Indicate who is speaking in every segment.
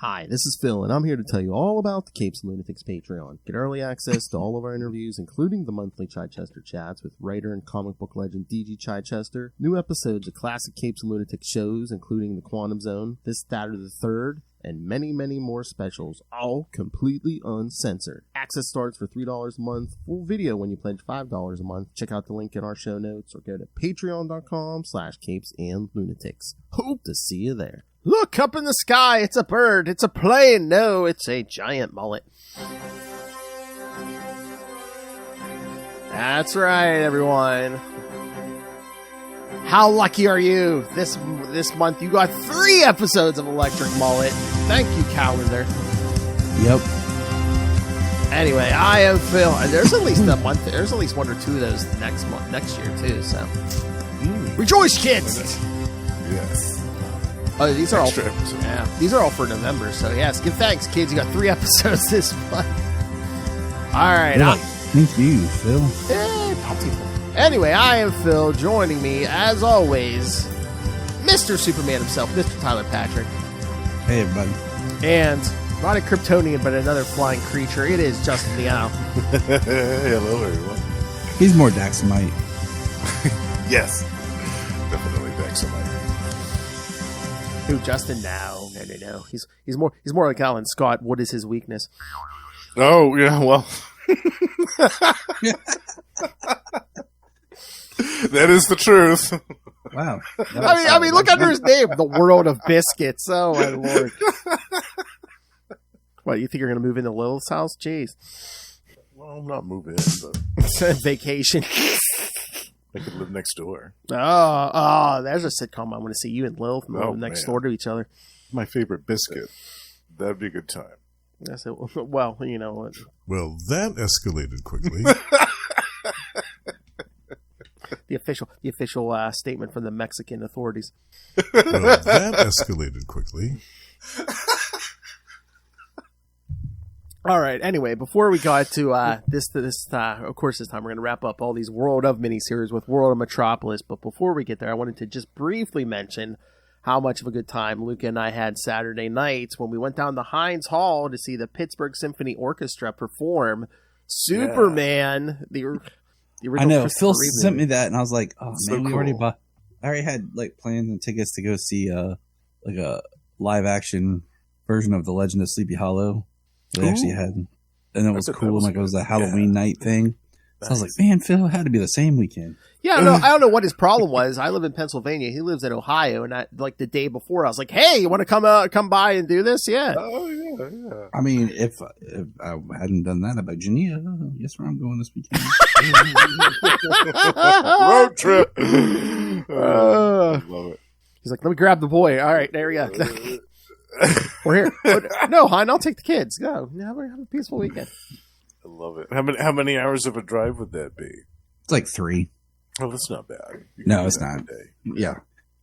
Speaker 1: Hi, this is Phil, and I'm here to tell you all about the Capes and Lunatics Patreon. Get early access to all of our interviews, including the monthly Chichester chats with writer and comic book legend D.G. Chichester, new episodes of classic Capes and Lunatics shows, including The Quantum Zone, This, That, or the Third, and many, many more specials, all completely uncensored. Access starts for $3 a month, full video when you pledge $5 a month. Check out the link in our show notes or go to patreon.com/CapesandLunatics. Hope to see you there. Look up in the sky, it's a bird, it's a plane, no, it's a giant mullet. That's right, everyone. How lucky are you? This month you got 3 episodes of Electric Mullet. Thank you, calendar.
Speaker 2: Yep.
Speaker 1: Anyway, I am Phil. There's at least a month. There's at least 1 or 2 of those next year too. So, rejoice, kids!
Speaker 3: Yes.
Speaker 1: Oh, these are
Speaker 3: Extra
Speaker 1: all.
Speaker 3: episodes.
Speaker 1: Yeah, these are all for November. So yes, give thanks, kids. You got 3 episodes this month. All right.
Speaker 2: Yeah. Thank you, Phil.
Speaker 1: Anyway, I am Phil. Joining me, as always, Mr. Superman himself, Mr. Tyler Patrick.
Speaker 2: Hey, everybody.
Speaker 1: And not a Kryptonian, but another flying creature. It is Justin Meow.
Speaker 3: Hello, everyone.
Speaker 2: He's more Daxamite.
Speaker 3: Yes. Definitely Daxamite.
Speaker 1: Who, Justin? No. He's more like Alan Scott. What is his weakness?
Speaker 3: Oh, yeah, well. That is the truth.
Speaker 2: Wow.
Speaker 1: I mean, look under his name. The World of Biscuits. Oh, my Lord. What, you think you're going to move into Lilith's house? Jeez.
Speaker 3: Well, I'm not moving in, but
Speaker 1: Vacation.
Speaker 3: I could live next door.
Speaker 1: Oh, there's a sitcom I want to see. You and Lilith moving next door to each other.
Speaker 3: My favorite biscuit. That'd be a good time.
Speaker 1: That's it. Well, you know what.
Speaker 4: Well, that escalated quickly.
Speaker 1: The official statement from the Mexican authorities.
Speaker 4: Well, that escalated quickly.
Speaker 1: All right. Anyway, before we got to this, of course, this time we're going to wrap up all these World of miniseries with World of Metropolis. But before we get there, I wanted to just briefly mention how much of a good time Luca and I had Saturday nights when we went down to Heinz Hall to see the Pittsburgh Symphony Orchestra perform Superman. The original.
Speaker 2: I know.
Speaker 1: Christopher
Speaker 2: Phil
Speaker 1: Reeve
Speaker 2: sent
Speaker 1: movie.
Speaker 2: me that, and I was like, "Oh
Speaker 3: So
Speaker 2: man, we
Speaker 3: cool.
Speaker 2: already bought." I already had like plans and tickets to go see like a live action version of The Legend of Sleepy Hollow. They actually had, and it was
Speaker 3: bet that
Speaker 2: cool.
Speaker 3: was
Speaker 2: Like it was a
Speaker 3: good.
Speaker 2: Halloween night thing. So I was like, "Man, Phil, it had to be the same weekend."
Speaker 1: Yeah, I don't know what his problem was. I live in Pennsylvania. He lives in Ohio, and like the day before, I was like, "Hey, you want to come by and do this?" Yeah.
Speaker 3: Oh, yeah.
Speaker 2: I mean, if I hadn't done that, I'd be like, Jania, guess where I'm going this weekend?
Speaker 3: Road trip. Love it.
Speaker 1: He's like, "Let me grab the boy." All right, there we go. We're here. No, hon, I'll take the kids. Go. Have a peaceful weekend.
Speaker 3: I love it. How many hours of a drive would that be?
Speaker 2: It's like 3.
Speaker 3: Oh, that's not bad. You
Speaker 2: No,
Speaker 3: can do
Speaker 2: it's
Speaker 3: that
Speaker 2: not.
Speaker 3: in a day.
Speaker 2: Yeah.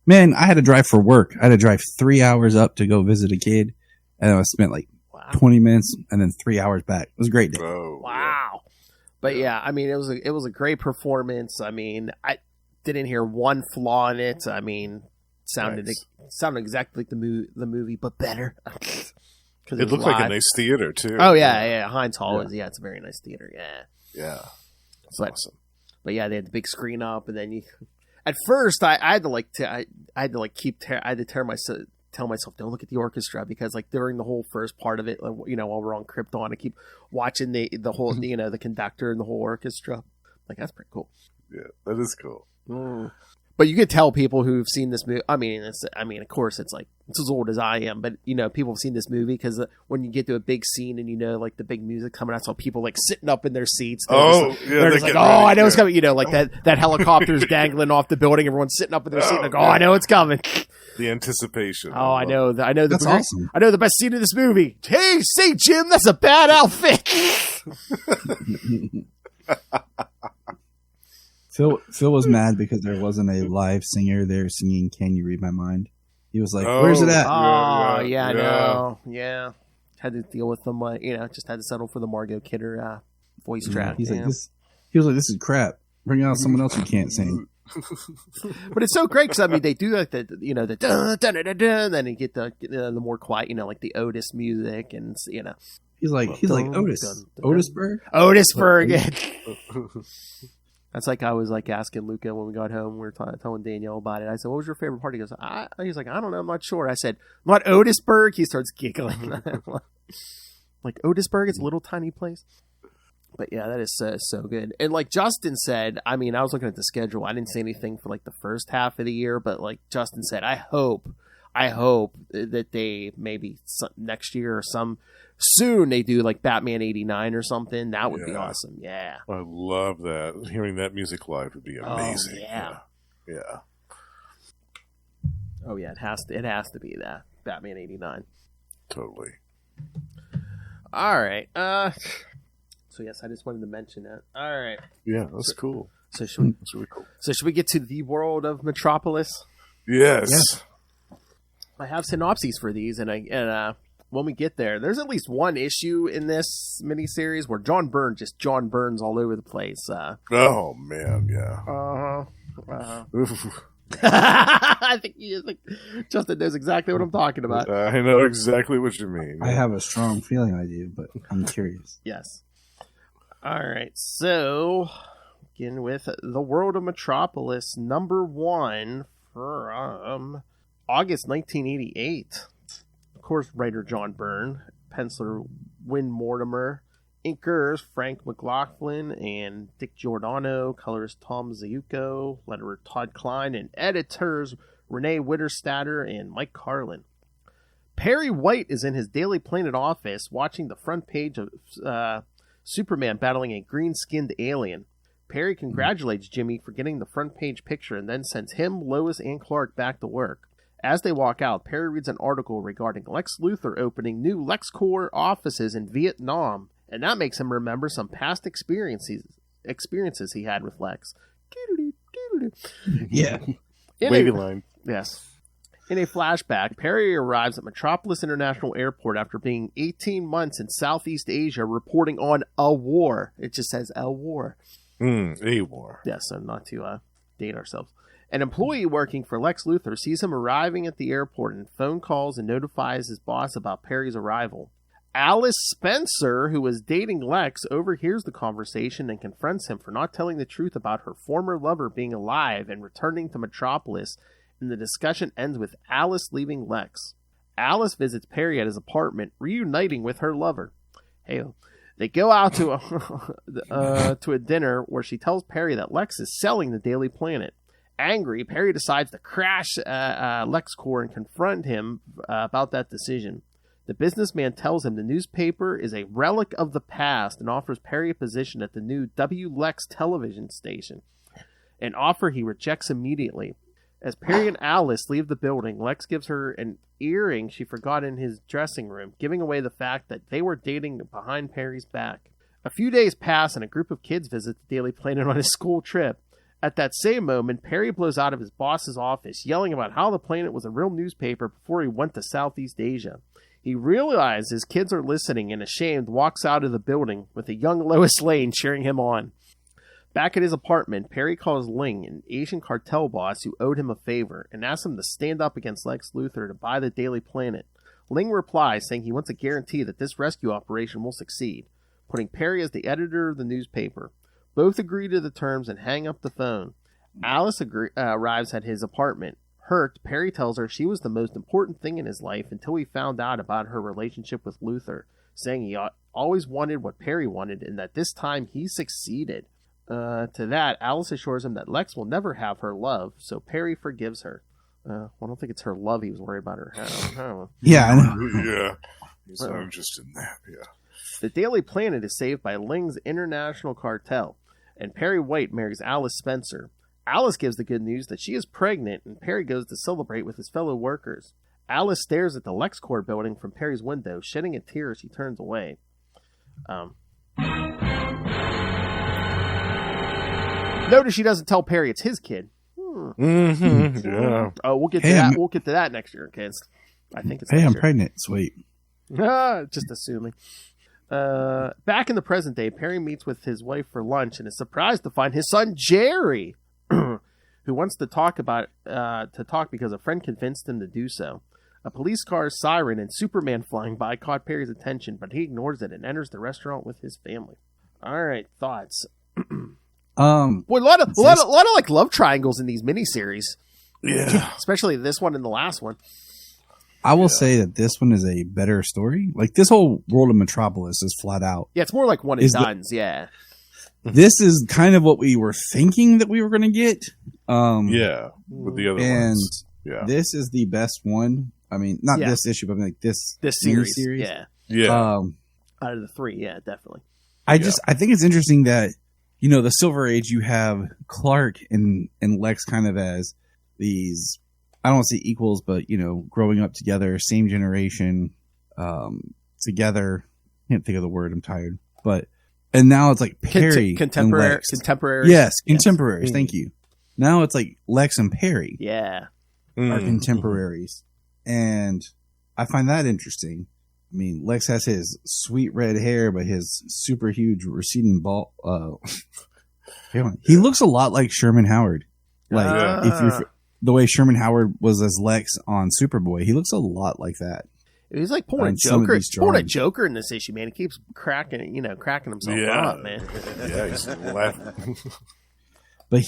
Speaker 2: Man, I had to drive for work. I had to drive 3 hours up to go visit a kid. And I spent like 20 minutes and then 3 hours back. It was a great day.
Speaker 3: Oh,
Speaker 1: Wow. But yeah, I mean, it was a great performance. I mean, I didn't hear one flaw in it. I mean, sounded exactly like the movie, but better.
Speaker 3: It looked like a nice theater too.
Speaker 1: Oh yeah. Heinz Hall is it's a very nice theater. Yeah.
Speaker 3: Yeah. That's awesome.
Speaker 1: But yeah, they had the big screen up, and then at first I had to tell myself don't look at the orchestra, because like during the whole first part of it, while we're on Krypton, I keep watching the whole the conductor and the whole orchestra. Like, that's pretty cool.
Speaker 3: Yeah, that is cool.
Speaker 1: But you could tell people who've seen this movie. I mean, of course, it's as old as I am, but people have seen this movie because when you get to a big scene and like the big music coming out, so people like sitting up in their seats. They're just like, oh, I know it's coming. Like that helicopter's dangling off the building. Everyone's sitting up in their seat, like, oh, I know it's coming.
Speaker 3: The anticipation.
Speaker 1: Oh, I know.
Speaker 2: That's awesome.
Speaker 1: I know the best scene of this movie. Hey, say, Jim, that's a bad outfit.
Speaker 2: Phil was mad because there wasn't a live singer there singing "Can You Read My Mind." He was like, "Where's it at?"
Speaker 1: Oh, yeah, I know. Yeah, had to deal with them. Just had to settle for the Margot Kidder voice track.
Speaker 2: He's like, "This." He was like, "This is crap. Bring out someone else who can't sing."
Speaker 1: But it's so great because I mean they do like the the dun, dun, dun, dun, dun, then you get the more quiet like the Otis music and
Speaker 2: He's like Otis. Otisburg?
Speaker 1: Otisburg. That's like I was like asking Luca when we got home. We were telling Danielle about it. I said, "What was your favorite part?" He goes, "He's like, I don't know. I'm not sure." I said, "What, Otisburg?" He starts giggling. Like Otisburg, it's a little tiny place. But yeah, that is so good. And like Justin said, I mean, I was looking at the schedule. I didn't say anything for like the first half of the year, but like Justin said, I hope that they maybe next year or soon they do like Batman 89 or something. That would be awesome. Yeah.
Speaker 3: I love that. Hearing that music live would be amazing.
Speaker 1: Oh, yeah. Oh yeah, it has to be that. Batman 89.
Speaker 3: Totally.
Speaker 1: All right. So yes, I just wanted to mention that. All right.
Speaker 3: Yeah, that's cool.
Speaker 1: So should we,
Speaker 3: That's really cool.
Speaker 1: So should we get to the World of Metropolis?
Speaker 3: Yes.
Speaker 1: I have synopses for these, and when we get there, there's at least one issue in this miniseries where John Burns all over the place.
Speaker 3: Oh man, yeah.
Speaker 1: I think Justin knows exactly what I'm talking about.
Speaker 3: I know exactly what you mean.
Speaker 2: I have a strong feeling I do, but I'm curious.
Speaker 1: Yes. All right, so begin with The World of Metropolis, #1 from August 1988. Of course, writer John Byrne, penciler Win Mortimer, inkers Frank McLaughlin and Dick Giordano, colorist Tom Zayuko, letterer Todd Klein, and editors Renee Witterstatter and Mike Carlin. Perry White is in his Daily Planet office watching the front page of Superman battling a green-skinned alien. Perry congratulates Jimmy for getting the front page picture and then sends him, Lois, and Clark back to work. As they walk out, Perry reads an article regarding Lex Luthor opening new LexCorp offices in Vietnam, and that makes him remember some past experiences he had with Lex.
Speaker 2: Yeah.
Speaker 3: Wavy line.
Speaker 1: Yes. In a flashback, Perry arrives at Metropolis International Airport after being 18 months in Southeast Asia reporting on a war. It just says a war.
Speaker 3: A war.
Speaker 1: Yes, so not to date ourselves. An employee working for Lex Luthor sees him arriving at the airport and phone calls and notifies his boss about Perry's arrival. Alice Spencer, who was dating Lex, overhears the conversation and confronts him for not telling the truth about her former lover being alive and returning to Metropolis, and the discussion ends with Alice leaving Lex. Alice visits Perry at his apartment, reuniting with her lover. They go out to a dinner where she tells Perry that Lex is selling the Daily Planet. Angry, Perry decides to crash LexCorp and confront him about that decision. The businessman tells him the newspaper is a relic of the past and offers Perry a position at the new WLEX television station, an offer he rejects immediately. As Perry and Alice leave the building, Lex gives her an earring she forgot in his dressing room, giving away the fact that they were dating behind Perry's back. A few days pass and a group of kids visit the Daily Planet on a school trip. At that same moment, Perry blows out of his boss's office, yelling about how the Planet was a real newspaper before he went to Southeast Asia. He realizes kids are listening and, ashamed, walks out of the building with a young Lois Lane cheering him on. Back at his apartment, Perry calls Ling, an Asian cartel boss who owed him a favor, and asks him to stand up against Lex Luthor to buy the Daily Planet. Ling replies, saying he wants a guarantee that this rescue operation will succeed, putting Perry as the editor of the newspaper. Both agree to the terms and hang up the phone. Alice arrives at his apartment. Hurt, Perry tells her she was the most important thing in his life until he found out about her relationship with Luthor, saying he always wanted what Perry wanted and that this time he succeeded. To that, Alice assures him that Lex will never have her love, so Perry forgives her. I don't think it's her love he was worried about her.
Speaker 2: Yeah, I know.
Speaker 3: Yeah. He's not interested in that, yeah.
Speaker 1: The Daily Planet is saved by Ling's international cartel, and Perry White marries Alice Spencer. Alice gives the good news that she is pregnant, and Perry goes to celebrate with his fellow workers. Alice stares at the LexCorp building from Perry's window, shedding a tear as she turns away. Notice she doesn't tell Perry it's his kid.
Speaker 3: Yeah.
Speaker 1: Oh, we'll get to that. We'll get to that next year, kids. I think it's.
Speaker 2: Hey, I'm pregnant. Sweet.
Speaker 1: Just assuming. Back in the present day, Perry meets with his wife for lunch and is surprised to find his son Jerry, who who wants to talk because a friend convinced him to do so. A police car's siren and Superman flying by caught Perry's attention, but he ignores it and enters the restaurant with his family. All right, thoughts. Boy, a lot of like love triangles in these miniseries.
Speaker 3: Yeah,
Speaker 1: especially this one and the last one.
Speaker 2: I will say that this one is a better story. Like this whole World of Metropolis is flat out.
Speaker 1: Yeah, it's more like one and done's. Yeah,
Speaker 2: this is kind of what we were thinking that we were going to get.
Speaker 3: With the other ones. Yeah,
Speaker 2: this is the best one. I mean, not this issue, but like this
Speaker 1: series.
Speaker 2: Yeah.
Speaker 1: Out of the three, yeah, definitely.
Speaker 2: I think it's interesting that, you know, the Silver Age, you have Clark and Lex kind of as these, I don't want to say equals, but, you know, growing up together, same generation, together. Can't think of the word. I'm tired. And now it's like Perry.
Speaker 1: Contemporaries.
Speaker 2: Yes, contemporaries. Thank you. Now it's like Lex and Perry.
Speaker 1: Yeah.
Speaker 2: Are contemporaries. And I find that interesting. I mean, Lex has his sweet red hair, but his super huge receding ball. He looks a lot like Sherman Howard. Like the way Sherman Howard was as Lex on Superboy, he looks a lot like that.
Speaker 1: He's like pulling a Joker in this issue, man. He keeps cracking himself up, man.
Speaker 3: Yeah, he's laughing.
Speaker 2: But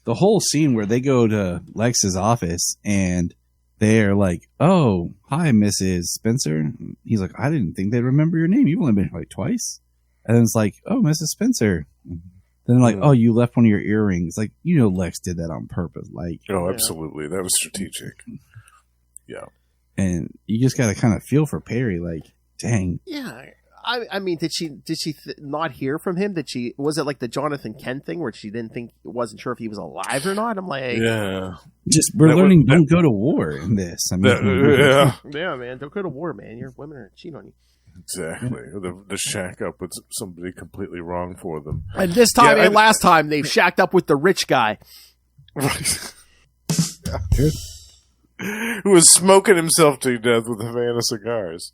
Speaker 2: the whole scene where they go to Lex's office and they're like, "Oh, hi, Mrs. Spencer." He's like, "I didn't think they'd remember your name. You've only been here like twice." And then it's like, "Oh, Mrs. Spencer." Then like, "Oh, you left one of your earrings." Like, you know, Lex did that on purpose. Like,
Speaker 3: oh, absolutely, that was strategic. Yeah,
Speaker 2: and you just got to kind of feel for Perry. Like, dang.
Speaker 1: Yeah. I mean, did she not hear from him? Was it like the Jonathan Kent thing where she wasn't sure if he was alive or not? I'm like,
Speaker 3: yeah,
Speaker 2: we're learning don't go to war in this. I mean,
Speaker 1: yeah, man, don't go to war, man. Your women are cheating on you.
Speaker 3: Exactly. The shack up with somebody completely wrong for them.
Speaker 1: And this time and last time, they've shacked up with the rich guy.
Speaker 3: Right. Who was smoking himself to death with a van of cigars.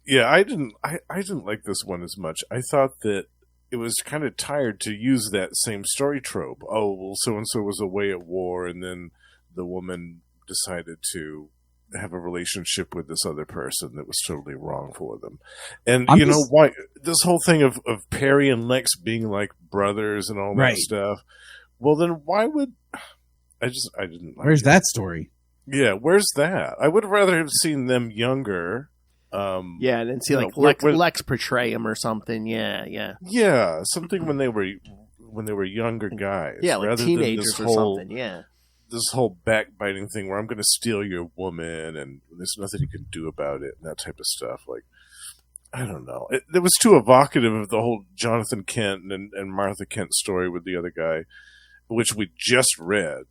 Speaker 3: Yeah, I didn't like this one as much. I thought that it was kind of tired to use that same story trope. Oh, well, so-and-so was away at war, and then the woman decided to have a relationship with this other person that was totally wrong for them. And why this whole thing of Perry and Lex being like brothers and all that stuff. Well, then why would I didn't like
Speaker 2: Where's that story?
Speaker 3: Yeah, where's that? I would rather have seen them younger.
Speaker 1: And then see Lex portray him or something. Yeah,
Speaker 3: something when they were younger guys.
Speaker 1: Yeah, like teenagers or something. Yeah,
Speaker 3: this whole backbiting thing where I'm going to steal your woman and there's nothing you can do about it and that type of stuff. Like, I don't know. It was too evocative of the whole Jonathan Kent and Martha Kent story with the other guy, which we just read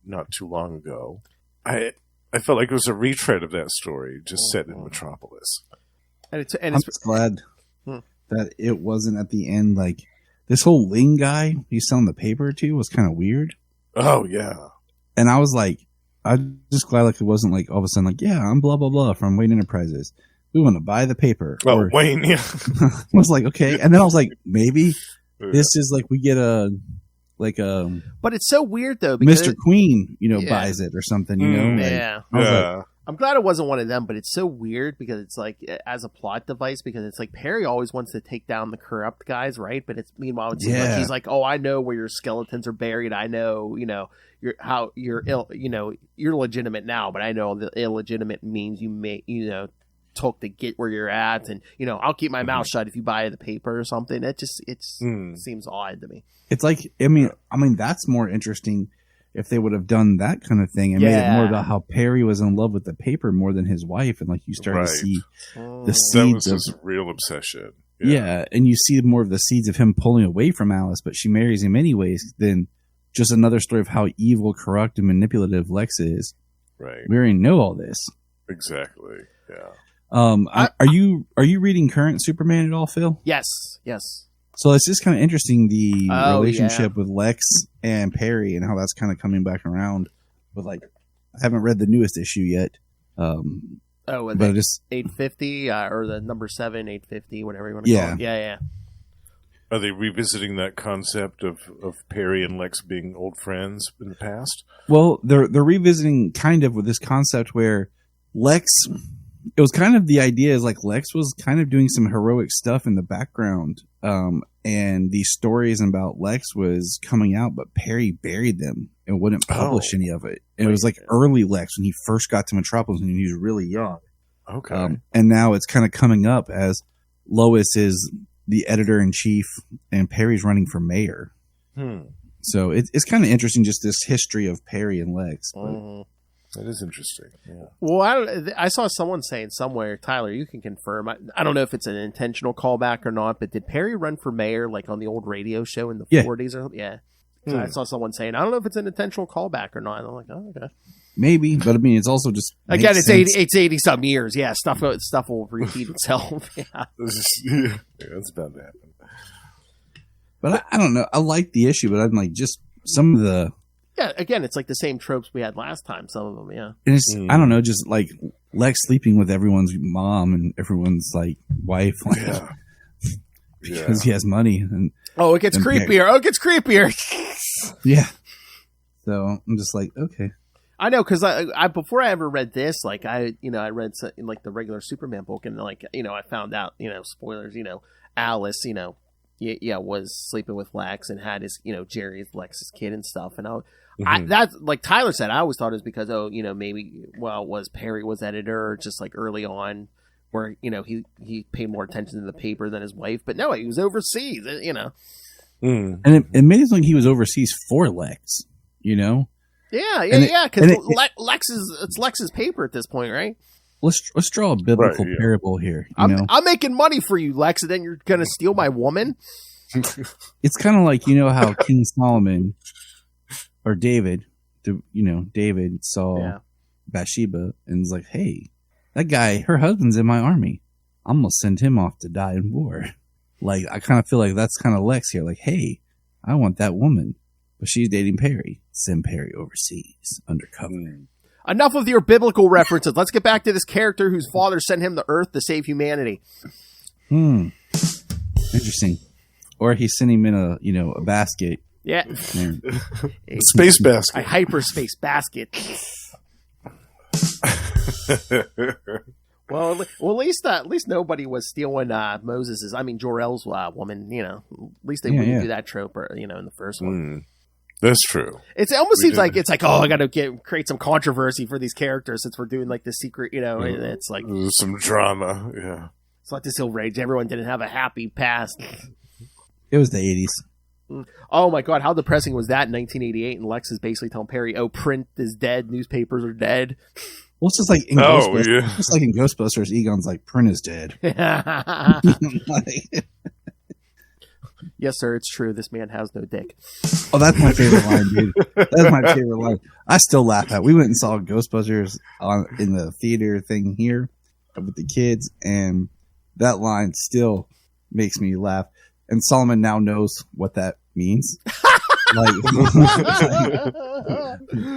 Speaker 3: not too long ago. I felt like it was a retread of that story, just set in Metropolis.
Speaker 2: I'm just glad that it wasn't at the end. Like, this whole Ling guy he's selling the paper to was kind of weird.
Speaker 3: Oh, yeah.
Speaker 2: And I was like, I'm just glad like it wasn't like all of a sudden like, yeah, I'm blah, blah, blah from Wayne Enterprises. We want to buy the paper.
Speaker 3: Oh, Wayne, yeah.
Speaker 2: I was like, okay. And then I was like, maybe this is like we get but
Speaker 1: it's so weird though because
Speaker 2: Mr. Queen, buys it or something,
Speaker 1: I'm glad it wasn't one of them, but it's so weird because it's like as a plot device because it's like Perry always wants to take down the corrupt guys, right? But it's meanwhile it's like he's like, oh, I know where your skeletons are buried. I know, you're legitimate now, but I know the illegitimate means you may, took to get where you're at, and I'll keep my mouth shut if you buy the paper or something. It seems odd to me.
Speaker 2: It's like I mean that's more interesting if they would have done that kind of thing and made it more about how Perry was in love with the paper more than his wife, and like you start to see the seeds
Speaker 3: that was his real obsession.
Speaker 2: Yeah, and you see more of the seeds of him pulling away from Alice, but she marries him anyways. Then just another story of how evil, corrupt, and manipulative Lex is.
Speaker 3: Right.
Speaker 2: We already know all this.
Speaker 3: Exactly. Yeah.
Speaker 2: Are you reading current Superman at all, Phil?
Speaker 1: Yes.
Speaker 2: So it's just kind of interesting the relationship with Lex and Perry and how that's kind of coming back around. With I haven't read the newest issue yet.
Speaker 1: But just 850 or the number 7, 850, whatever you want to call it. Yeah.
Speaker 3: Are they revisiting that concept of Perry and Lex being old friends in the past?
Speaker 2: Well, they're revisiting kind of with this concept where Lex, it was kind of the idea is like Lex was kind of doing some heroic stuff in the background. And these stories about Lex was coming out, but Perry buried them and wouldn't publish any of it. And it was like early Lex when he first got to Metropolis and he was really young.
Speaker 3: Okay.
Speaker 2: And now it's kind of coming up as Lois is the editor-in-chief and Perry's running for mayor. So it's kind of interesting, just this history of Perry and Lex. But.
Speaker 3: That is interesting. Yeah.
Speaker 1: Well, I saw someone saying somewhere, Tyler, you can confirm. I don't know if it's an intentional callback or not, but did Perry run for mayor like on the old radio show in the 40s? Or, yeah. So I saw someone saying, I don't know if it's an intentional callback or not. And I'm like, oh, okay.
Speaker 2: Maybe, but I mean, it's also just
Speaker 1: again, it's 80 some years. Yeah, stuff will repeat itself. Yeah,
Speaker 3: that's bound to happen.
Speaker 2: But I don't know. I like the issue, but I'm like just some of the.
Speaker 1: Yeah, again, it's like the same tropes we had last time. Some of them, yeah.
Speaker 2: And it's, I don't know, just like Lex sleeping with everyone's mom and everyone's like wife, like, because he has money. And
Speaker 1: it gets creepier. It gets creepier.
Speaker 2: Yeah. So I'm just like, okay.
Speaker 1: I know, because I before I ever read this, like I read in like the regular Superman book, and like I found out, spoilers, Alice, was sleeping with Lex and had his, Jerry, Lex's kid and stuff, and that's like Tyler said, I always thought it was because maybe was Perry was editor or just like early on where he paid more attention to the paper than his wife, but no, he was overseas,
Speaker 2: And it made it like he was overseas for Lex,
Speaker 1: Yeah, because it's Lex's paper at this point, right?
Speaker 2: Let's draw a biblical parable here.
Speaker 1: I'm making money for you, Lex, and then you're gonna steal my woman.
Speaker 2: It's kind of like how King Solomon or David, David saw Bathsheba and was like, "Hey, that guy, her husband's in my army. I'm gonna send him off to die in war." Like I kind of feel like that's kind of Lex here. Like, hey, I want that woman. But she's dating Perry. Send Perry overseas, undercover.
Speaker 1: Enough of your biblical references. Let's get back to this character whose father sent him to Earth to save humanity.
Speaker 2: Interesting. Or he sent him in a basket.
Speaker 1: Yeah.
Speaker 3: Space basket.
Speaker 1: A hyperspace basket. Well, at least nobody was stealing Moses's. I mean, Jor-El's woman. At least they wouldn't do that trope, in the first one.
Speaker 3: That's true.
Speaker 1: It almost seems like it's like, I got to create some controversy for these characters since we're doing like the secret. It's like
Speaker 3: some drama. Yeah,
Speaker 1: it's like this outrage. Everyone didn't have a happy past.
Speaker 2: It was the 80s.
Speaker 1: Oh my god, how depressing was that in 1988? And Lex is basically telling Perry, print is dead, newspapers are dead.
Speaker 2: Well, it's just like in Ghostbusters. Yeah. Just like in Ghostbusters, Egon's like, print is dead.
Speaker 1: Yes, sir, it's true. This man has no dick.
Speaker 2: Oh, that's my favorite line, dude. That's my favorite line. I still laugh at it. We went and saw Ghostbusters in the theater thing here with the kids, and that line still makes me laugh. And Solomon now knows what that means.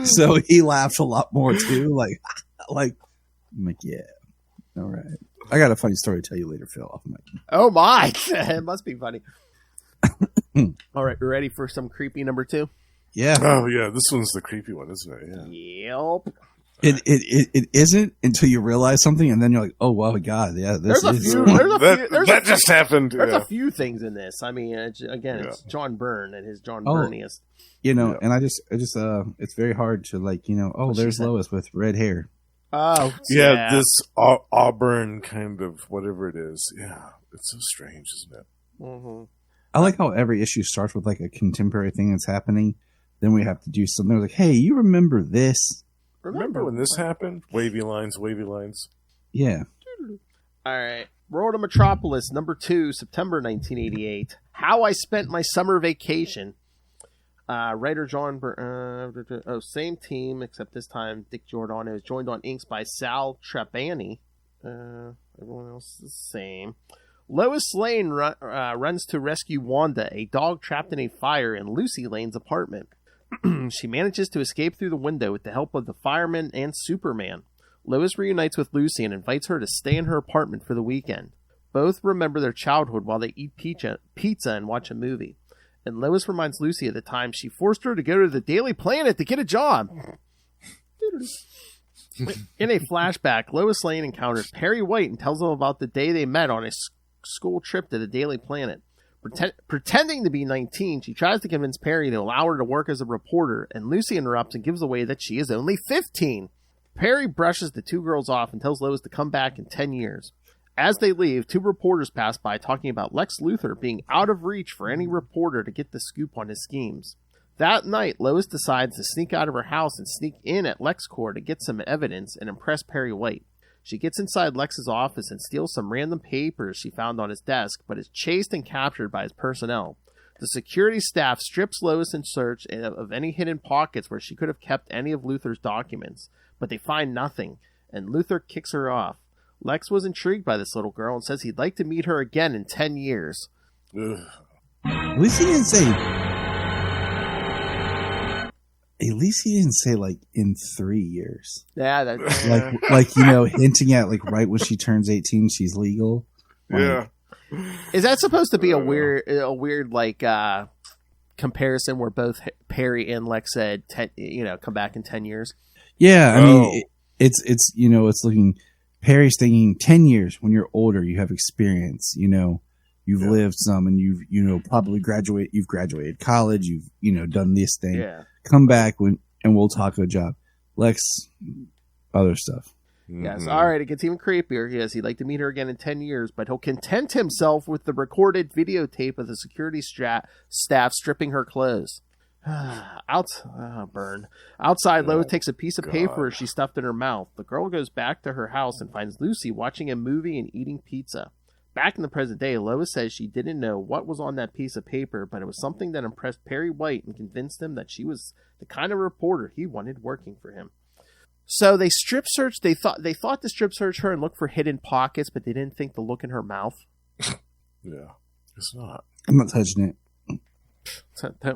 Speaker 2: So he laughs a lot more too. Like I'm like, yeah, all right. I got a funny story to tell you later, Phil. Off mic.
Speaker 1: Oh my, it must be funny. All right, we're ready for some creepy number 2.
Speaker 2: Yeah.
Speaker 3: Oh yeah, this one's the creepy one, isn't it? Yeah.
Speaker 1: Yep.
Speaker 2: It isn't until you realize something, and then you're like, oh wow, God, yeah, this is.
Speaker 3: That just happened.
Speaker 1: There's a few things in this. I mean, it's John Byrne and his John Byrniest.
Speaker 2: And I just, it's very hard to there's Lois with red hair.
Speaker 1: Oh,
Speaker 3: yeah, this auburn kind of whatever it is. Yeah, it's so strange, isn't it?
Speaker 1: Mm-hmm.
Speaker 2: I like how every issue starts with like a contemporary thing that's happening. Then we have to do something like, hey, you remember this?
Speaker 3: Remember when this happened? Wavy lines.
Speaker 2: Yeah.
Speaker 1: All right. World of Metropolis, number 2, September 1988. How I Spent My Summer Vacation. Writer John same team, except this time Dick Giordano is joined on inks by Sal Trapani. Everyone else is the same. Lois Lane runs to rescue Wanda, a dog trapped in a fire in Lucy Lane's apartment. She manages to escape through the window with the help of the fireman and Superman. Lois reunites with Lucy and invites her to stay in her apartment for the weekend. both remember their childhood while they eat pizza and watch a movie. And Lois reminds Lucy of the time she forced her to go to the Daily Planet to get a job. In a flashback, Lois Lane encounters Perry White and tells him about the day they met on a school trip to the Daily Planet. Pretending to be 19, she tries to convince Perry to allow her to work as a reporter, and Lucy interrupts and gives away that she is only 15. Perry brushes the two girls off and tells Lois to come back in 10 years. As they leave, two reporters pass by talking about Lex Luthor being out of reach for any reporter to get the scoop on his schemes. That night, Lois decides to sneak out of her house and sneak in at LexCorp to get some evidence and impress Perry White. She gets inside Lex's office and steals some random papers she found on his desk, but is chased and captured by his personnel. The security staff strips Lois in search of any hidden pockets where she could have kept any of Luthor's documents, but they find nothing, and Luthor kicks her off. Lex was intrigued by this little girl and says he'd like to meet her again in 10 years.
Speaker 3: Ugh.
Speaker 2: At least he didn't say. At least he didn't say like in 3 years.
Speaker 1: Yeah, that's
Speaker 2: like hinting at like right when she turns 18, she's legal. Like,
Speaker 3: Yeah.
Speaker 1: Is that supposed to be a weird like comparison where both Perry and Lex said come back in 10 years?
Speaker 2: Yeah, I mean it's looking. Perry's thinking 10 years when you're older, you have experience, you've lived some, and you've probably you've graduated college, you've done this thing.
Speaker 1: Yeah.
Speaker 2: Come back and we'll talk a job. Lex, other stuff.
Speaker 1: Yes. All right. It gets even creepier. Yes, he'd like to meet her again in 10 years, but he'll content himself with the recorded videotape of the security staff stripping her clothes. Burn. Outside, Lois takes a piece of paper she stuffed in her mouth. The girl goes back to her house and finds Lucy watching a movie and eating pizza. Back in the present day, Lois says she didn't know what was on that piece of paper, but it was something that impressed Perry White and convinced him that she was the kind of reporter he wanted working for him. So they strip searched. They thought to strip search her and look for hidden pockets, but they didn't think to look in her mouth.
Speaker 3: Yeah, it's not.
Speaker 2: I'm not touching it.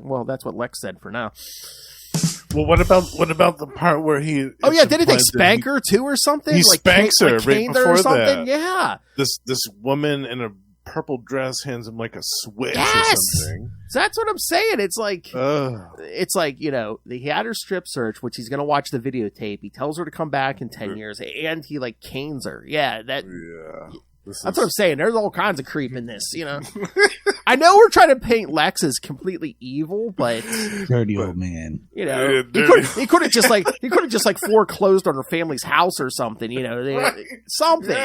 Speaker 1: Well, that's what Lex said for now.
Speaker 3: Well, what about the part where he?
Speaker 1: Oh yeah, didn't they spank her too or something?
Speaker 3: He spanks her right
Speaker 1: caned her
Speaker 3: before
Speaker 1: or something.
Speaker 3: that.
Speaker 1: Yeah.
Speaker 3: This woman in a purple dress hands him like a switch or something.
Speaker 1: So that's what I'm saying. It's like he had her strip search, which he's going to watch the videotape. He tells her to come back in 10 years, and he like canes her. Yeah, that's what I'm saying. There's all kinds of creep in this, I know we're trying to paint Lex as completely evil, but
Speaker 2: dirty old man.
Speaker 1: he could have just like foreclosed on her family's house or something. Something.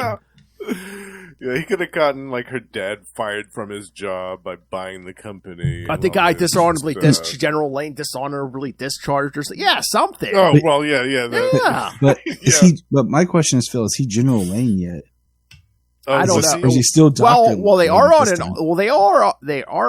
Speaker 3: Yeah, he could have gotten like her dad fired from his job by buying the company.
Speaker 1: The guy General Lane dishonorably discharged or something. Yeah, something.
Speaker 3: Oh well, yeah.
Speaker 2: But my question is, Phil, is he General Lane yet?
Speaker 1: I don't know.
Speaker 2: Or is he still Dr.
Speaker 1: Well, they are on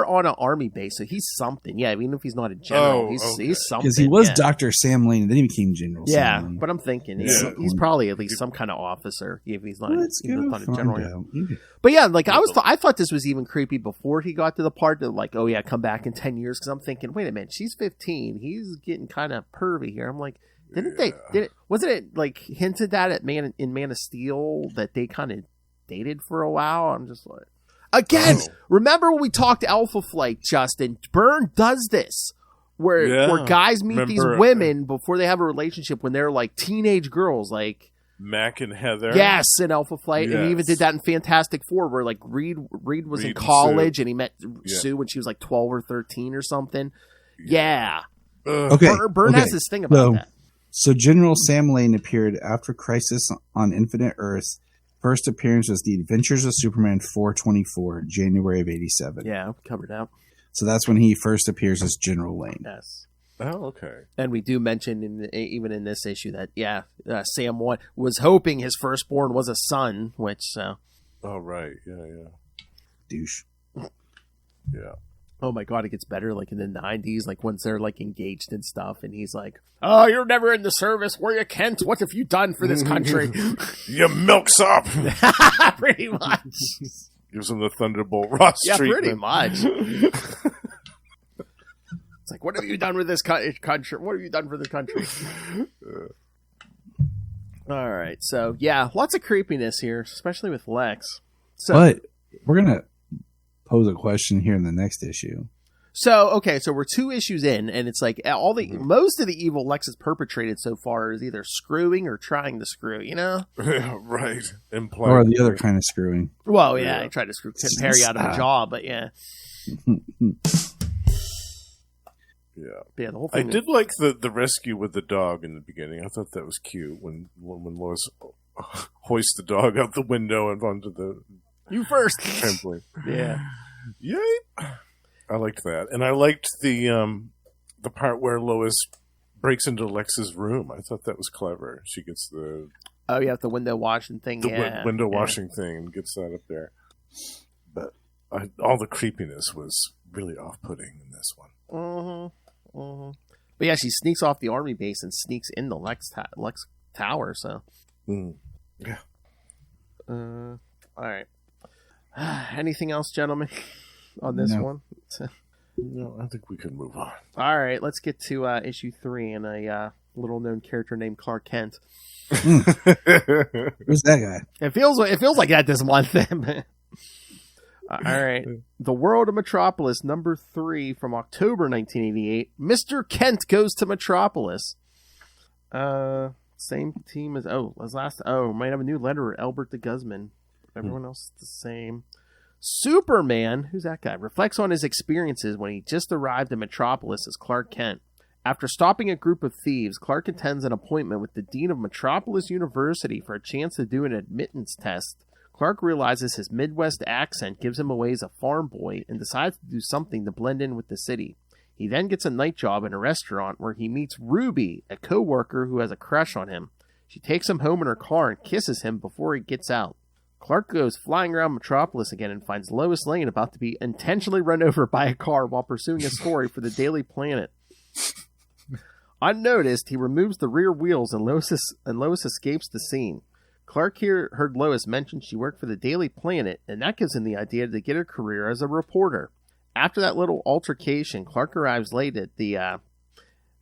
Speaker 1: on an army base, so he's something. Yeah, even if he's not a general, he's something.
Speaker 2: Because he was Dr. Sam Lane, and then he became General.
Speaker 1: Yeah,
Speaker 2: Sam Lane.
Speaker 1: but I'm thinking he's probably at least some kind of officer if he's not, not a general. But yeah, like I thought this was even creepy before he got to the part that like, oh yeah, come back in 10 years, because I'm thinking, wait a minute, she's 15, he's getting kind of pervy here. I'm like, wasn't it like hinted at Man of Steel that they kind of dated for a while? I'm just like, again, remember when we talked Alpha Flight, Justin? Byrne does this where guys meet these women before they have a relationship when they're like teenage girls, like
Speaker 3: Mac and Heather.
Speaker 1: Yes, in Alpha Flight. And he even did that in Fantastic Four where like Reed was in college and he met Sue when she was like 12 or 13 or something. Yeah.
Speaker 2: Okay.
Speaker 1: Byrne has this thing about that.
Speaker 2: So General Sam Lane appeared after Crisis on Infinite Earths. First appearance was The Adventures of Superman 424, January of 87.
Speaker 1: Yeah, covered out.
Speaker 2: So that's when he first appears as General Lane.
Speaker 1: Yes.
Speaker 3: Oh, okay.
Speaker 1: And we do mention even in this issue that Sam was hoping his firstborn was a son, which.
Speaker 3: Oh right, yeah.
Speaker 2: Douche.
Speaker 3: Yeah.
Speaker 1: Oh my God, it gets better. Like in the 90s, like once they're like engaged and stuff, and he's like, "Oh, you're never in the service, were you, Kent? What have you done for this country?"
Speaker 3: You milksop.
Speaker 1: Pretty much.
Speaker 3: Gives him the Thunderbolt Ross treatment.
Speaker 1: Pretty much. It's like, what have you done with this country? What have you done for this country? All right, so yeah, lots of creepiness here, especially with Lex. So,
Speaker 2: but we're gonna pose a question here in the next issue.
Speaker 1: So we're 2 issues in, and it's like most of the evil Lex has perpetrated so far is either screwing or trying to screw, you know?
Speaker 3: Right. Implying
Speaker 2: Or the other kind of screwing.
Speaker 1: Well, yeah, I tried to screw Perry out of a job, but yeah.
Speaker 3: Yeah.
Speaker 1: Yeah, the whole thing.
Speaker 3: I did like the rescue with the dog in the beginning. I thought that was cute when Lois hoists the dog out the window and onto the
Speaker 1: You first.
Speaker 3: trampoline.
Speaker 1: Yeah.
Speaker 3: Yay! I liked that, and I liked the part where Lois breaks into Lex's room. I thought that was clever. She gets the
Speaker 1: The window washing thing.
Speaker 3: window washing thing and gets that up there. But all the creepiness was really off-putting in this one.
Speaker 1: Mm-hmm. Mm-hmm. But yeah, she sneaks off the army base and sneaks in the Lex tower. So.
Speaker 3: Yeah.
Speaker 1: All right. Anything else, gentlemen, on this one?
Speaker 3: No, I think we can move on.
Speaker 1: All right, let's get to issue 3 and a little-known character named Clark Kent.
Speaker 2: Who's that guy?
Speaker 1: It feels like that this month. All right, The World of Metropolis, number 3 from October 1988. Mr. Kent goes to Metropolis. Same team as might have a new letterer, Albert de Guzman. Everyone else is the same. Superman, who's that guy, reflects on his experiences when he just arrived in Metropolis as Clark Kent. After stopping a group of thieves, Clark attends an appointment with the dean of Metropolis University for a chance to do an admittance test. Clark realizes his Midwest accent gives him away as a farm boy and decides to do something to blend in with the city. He then gets a night job in a restaurant where he meets Ruby, a co-worker who has a crush on him. She takes him home in her car and kisses him before he gets out. Clark goes flying around Metropolis again and finds Lois Lane about to be intentionally run over by a car while pursuing a story for the Daily Planet. Unnoticed, he removes the rear wheels and Lois escapes the scene. Clark here heard Lois mention she worked for the Daily Planet, and that gives him the idea to get a career as a reporter. After that little altercation, Clark arrives late at the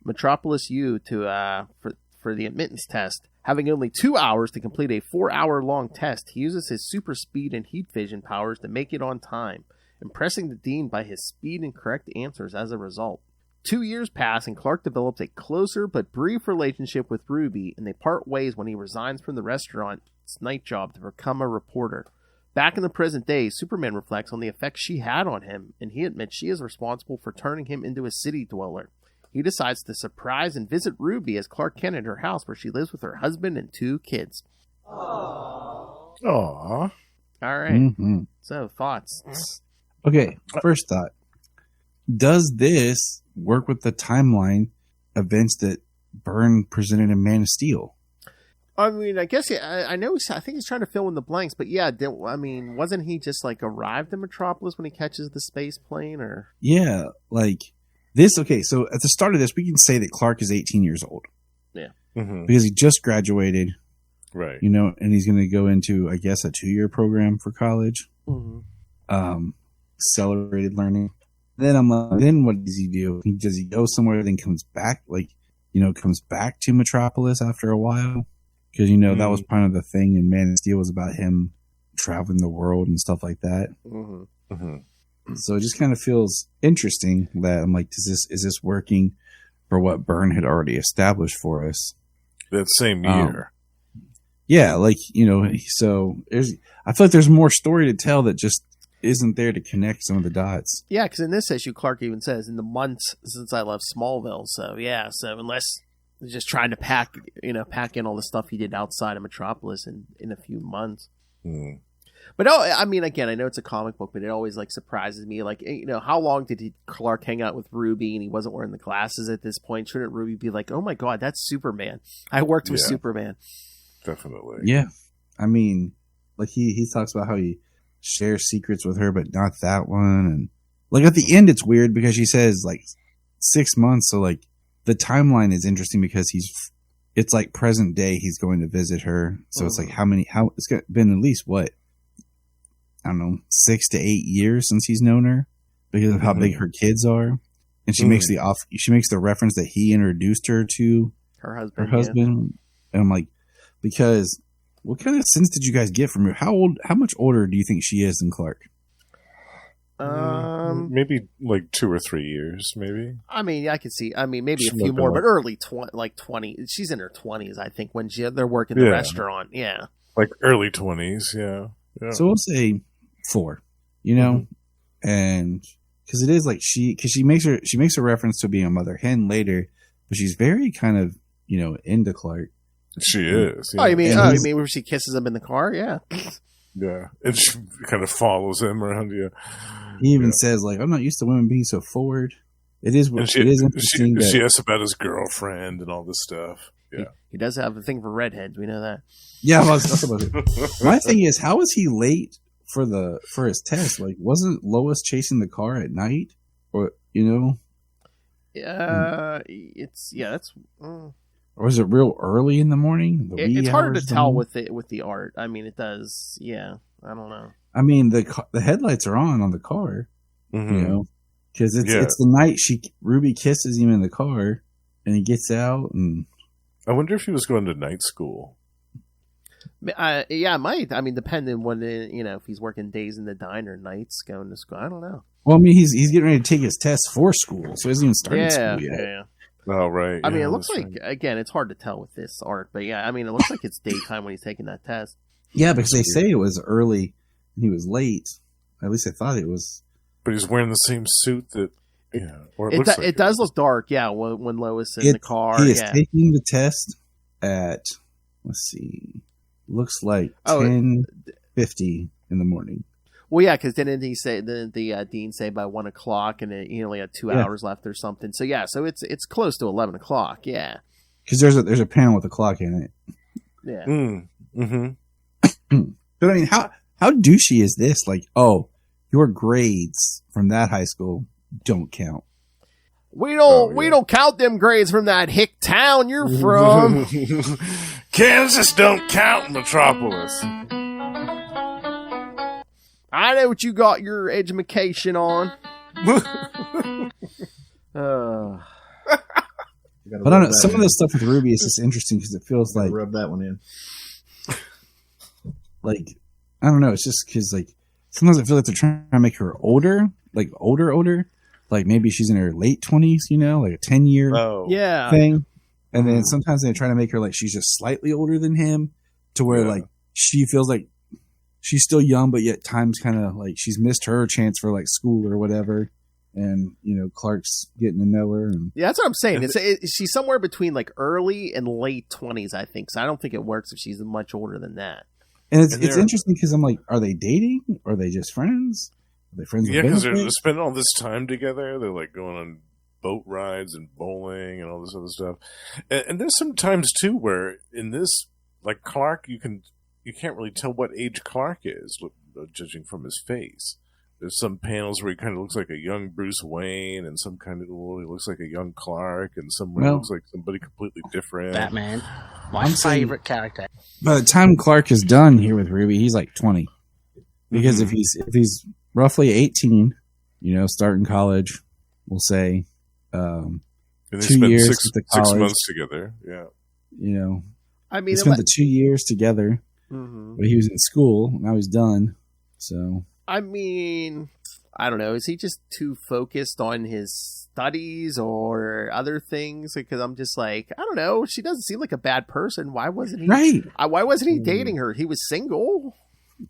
Speaker 1: Metropolis U for the admittance test. Having only 2 hours to complete a 4-hour-long test, he uses his super speed and heat vision powers to make it on time, impressing the dean by his speed and correct answers as a result. 2 years pass, and Clark develops a closer but brief relationship with Ruby, and they part ways when he resigns from the restaurant's night job to become a reporter. Back in the present day, Superman reflects on the effect she had on him, and he admits she is responsible for turning him into a city dweller. He decides to surprise and visit Ruby as Clark Kent at her house where she lives with her husband and 2 kids.
Speaker 3: Aww.
Speaker 1: All right.
Speaker 2: Mm-hmm.
Speaker 1: So, thoughts?
Speaker 2: Okay, first thought. Does this work with the timeline events that Byrne presented in Man of Steel?
Speaker 1: I mean, I guess I know. I think he's trying to fill in the blanks, but yeah, wasn't he just like arrived in Metropolis when he catches the space plane, or?
Speaker 2: Yeah, like this. Okay, so at the start of this, we can say that Clark is 18 years old.
Speaker 1: Yeah,
Speaker 2: because he just graduated,
Speaker 3: right?
Speaker 2: You know, and he's going to go into, I guess, a 2-year program for college, accelerated learning. Then I'm like, then what does he do? Does he go somewhere, then comes back, comes back to Metropolis after a while? Because, that was kind of the thing in Man of Steel was about him traveling the world and stuff like that. So it just kind of feels interesting that I'm like, is this working for what Byrne had already established for us?
Speaker 3: That same year.
Speaker 2: Yeah, so I feel like there's more story to tell that just isn't there to connect some of the dots.
Speaker 1: Yeah, because in this issue, Clark even says, in the months since I left Smallville. So, yeah, unless he's just trying to pack in all the stuff he did outside of Metropolis in a few months. But, I mean, again, I know it's a comic book, but it always, surprises me. How long did Clark hang out with Ruby and he wasn't wearing the glasses at this point? Shouldn't Ruby be like, oh, my God, that's Superman. I worked with Superman.
Speaker 3: Definitely.
Speaker 2: Yeah. I mean, he talks about how he share secrets with her, but not that one. And at the end, it's weird because she says 6 months. So the timeline is interesting because it's present day. He's going to visit her. So it's it's been at least what, I don't know, 6 to 8 years since he's known her because of how big her kids are. And she makes the reference that he introduced her to
Speaker 1: her husband.
Speaker 2: And I'm like, because what kind of sense did you guys get from her? How much older do you think she is than Clark?
Speaker 3: Maybe like 2 or 3 years, maybe.
Speaker 1: I mean, I could see. I mean, maybe
Speaker 3: She
Speaker 1: a few
Speaker 3: might be
Speaker 1: more,
Speaker 3: like-
Speaker 1: but early 20. She's in her 20s, I think, when they're working the
Speaker 3: Yeah.
Speaker 1: restaurant. Yeah.
Speaker 3: Like early 20s, yeah.
Speaker 2: So we'll say 4. You know, and because it is like she makes a reference to being a mother hen later, but she's very kind of into Clark.
Speaker 3: She is.
Speaker 1: Oh,
Speaker 3: Yeah.
Speaker 1: you mean?
Speaker 2: And
Speaker 1: Oh, you
Speaker 2: he's-
Speaker 1: mean where she kisses him in the car? Yeah.
Speaker 3: Yeah. And she kind of follows him around, yeah.
Speaker 2: He even says like, "I'm not used to women being so forward." It is.
Speaker 3: And
Speaker 2: It is interesting. that,
Speaker 3: she asks about his girlfriend and all this stuff. Yeah.
Speaker 1: He does have a thing for redheads. We know that.
Speaker 2: yeah, I was talking about it. My thing is, how was he late for his test? Like, wasn't Lois chasing the car at night, or
Speaker 1: That's.
Speaker 2: or was it real early in the morning?
Speaker 1: It's harder to tell with the art. I mean, it does. Yeah, I don't know.
Speaker 2: I mean, the headlights are on the car, because it's the night Ruby kisses him in the car, and he gets out, and
Speaker 3: I wonder if he was going to night school.
Speaker 1: Yeah, it might. I mean, depending when if he's working days in the diner, nights going to school. I don't know.
Speaker 2: well, I mean, he's getting ready to take his test for school, so he hasn't even started school yet.
Speaker 1: Yeah.
Speaker 3: Oh, right.
Speaker 1: I mean,
Speaker 3: yeah,
Speaker 1: it looks
Speaker 3: that's
Speaker 1: like again, it's hard to tell with this art, but yeah, I mean, it looks like it's daytime when he's taking that test.
Speaker 2: Yeah, because they say it was early and he was late. At least I thought it was.
Speaker 3: But he's wearing the same suit that. Yeah. Or
Speaker 1: It,
Speaker 3: looks like
Speaker 1: it does look dark, yeah. When Lois is in the car,
Speaker 2: He is
Speaker 1: yeah.
Speaker 2: taking the test at, let's see, looks like 10:50 in the morning.
Speaker 1: Well, yeah, because didn't he say the dean say by 1 o'clock, and he only had 2 hours left or something. So yeah, so it's close to 11 o'clock. Yeah,
Speaker 2: Because there's a panel with a clock in it.
Speaker 1: yeah.
Speaker 3: Mm-hmm.
Speaker 2: But I mean, how douchey is this? Like, oh, your grades from that high school don't count.
Speaker 1: We don't count them grades from that hick town you're from.
Speaker 3: Kansas don't count in Metropolis.
Speaker 1: I know what you got your education on.
Speaker 2: But I don't know. Some of the stuff with Ruby is just interesting because it feels like
Speaker 5: rub that one in.
Speaker 2: Like, I don't know. It's just because like sometimes I feel like they're trying to make her older, like older. Like maybe she's in her late 20s, like a 10-year
Speaker 1: Yeah.
Speaker 2: thing. And then sometimes they try to make her like she's just slightly older than him, to where like she feels like she's still young, but yet time's kind of like she's missed her chance for like school or whatever. And Clark's getting to know her. And
Speaker 1: Yeah, that's what I'm saying. She's somewhere between like early and late 20s, I think. So I don't think it works if she's much older than that.
Speaker 2: it's interesting because I'm like, are they dating? Or are they just friends? Are they friends?
Speaker 3: Yeah,
Speaker 2: with
Speaker 3: because they're
Speaker 2: benefits?
Speaker 3: spending all this time together. They're like going on boat rides and bowling and all this other stuff. And there's some times too where in this, like Clark, you can't really tell what age Clark is, judging from his face. There's some panels where he kind of looks like a young Bruce Wayne, and some kind of he looks like a young Clark, and somewhere he looks like somebody completely different.
Speaker 6: Batman, my
Speaker 2: I'm saying-
Speaker 6: favorite character.
Speaker 2: By the time Clark is done here with Ruby, he's like 20. Because if he's roughly 18, starting college, we'll say,
Speaker 3: And they
Speaker 2: 2
Speaker 3: spent
Speaker 2: years
Speaker 3: six
Speaker 2: at the college.
Speaker 3: 6 months together. Yeah.
Speaker 1: I mean,
Speaker 2: they spent the 2 years together,
Speaker 1: Mhm.
Speaker 2: but he was in school. Now he's done. So
Speaker 1: I mean, I don't know. Is he just too focused on his studies or other things? Because I'm just like, I don't know. She doesn't seem like a bad person. Why wasn't he?
Speaker 2: right,
Speaker 1: Why wasn't he dating her? He was single.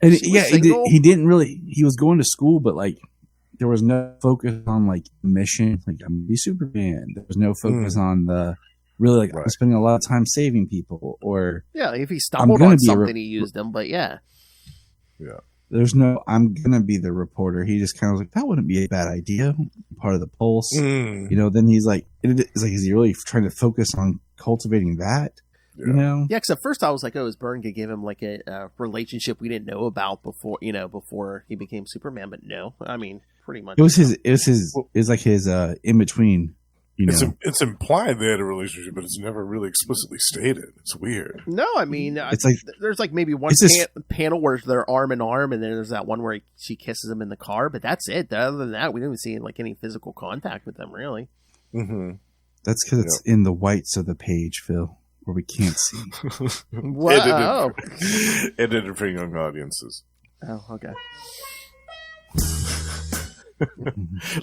Speaker 2: and
Speaker 1: She was single?
Speaker 2: he didn't really. He was going to school, but like there was no focus on like mission. Like I'm gonna be Superman. There was no focus on the really like I'm spending a lot of time saving people or
Speaker 1: Yeah, if he stumbled
Speaker 2: gonna
Speaker 1: on
Speaker 2: be
Speaker 1: something, he used them. But yeah,
Speaker 2: there's no I'm gonna be the reporter. He just kind of was like, that wouldn't be a bad idea. Part of the Pulse. Then he's like, it's like, is he really trying to focus on cultivating that?
Speaker 1: yeah. Because at first I was like, oh, is Byrne gonna give him like a relationship we didn't know about before he became Superman? But no, I mean, pretty much
Speaker 2: It was like his in between.
Speaker 3: It's implied they had a relationship, but it's never really explicitly stated. It's weird.
Speaker 1: No, I mean,
Speaker 2: It's like
Speaker 1: there's like maybe one
Speaker 2: it's just-
Speaker 1: panel where they're arm in arm, and then there's that one where she kisses him in the car. But that's it. Other than that, we didn't see like any physical contact with them, really.
Speaker 3: Mm-hmm.
Speaker 2: That's because it's in the whites of the page, Phil. where we can't see.
Speaker 1: Wow.
Speaker 3: Edited for young audiences.
Speaker 1: Oh, okay.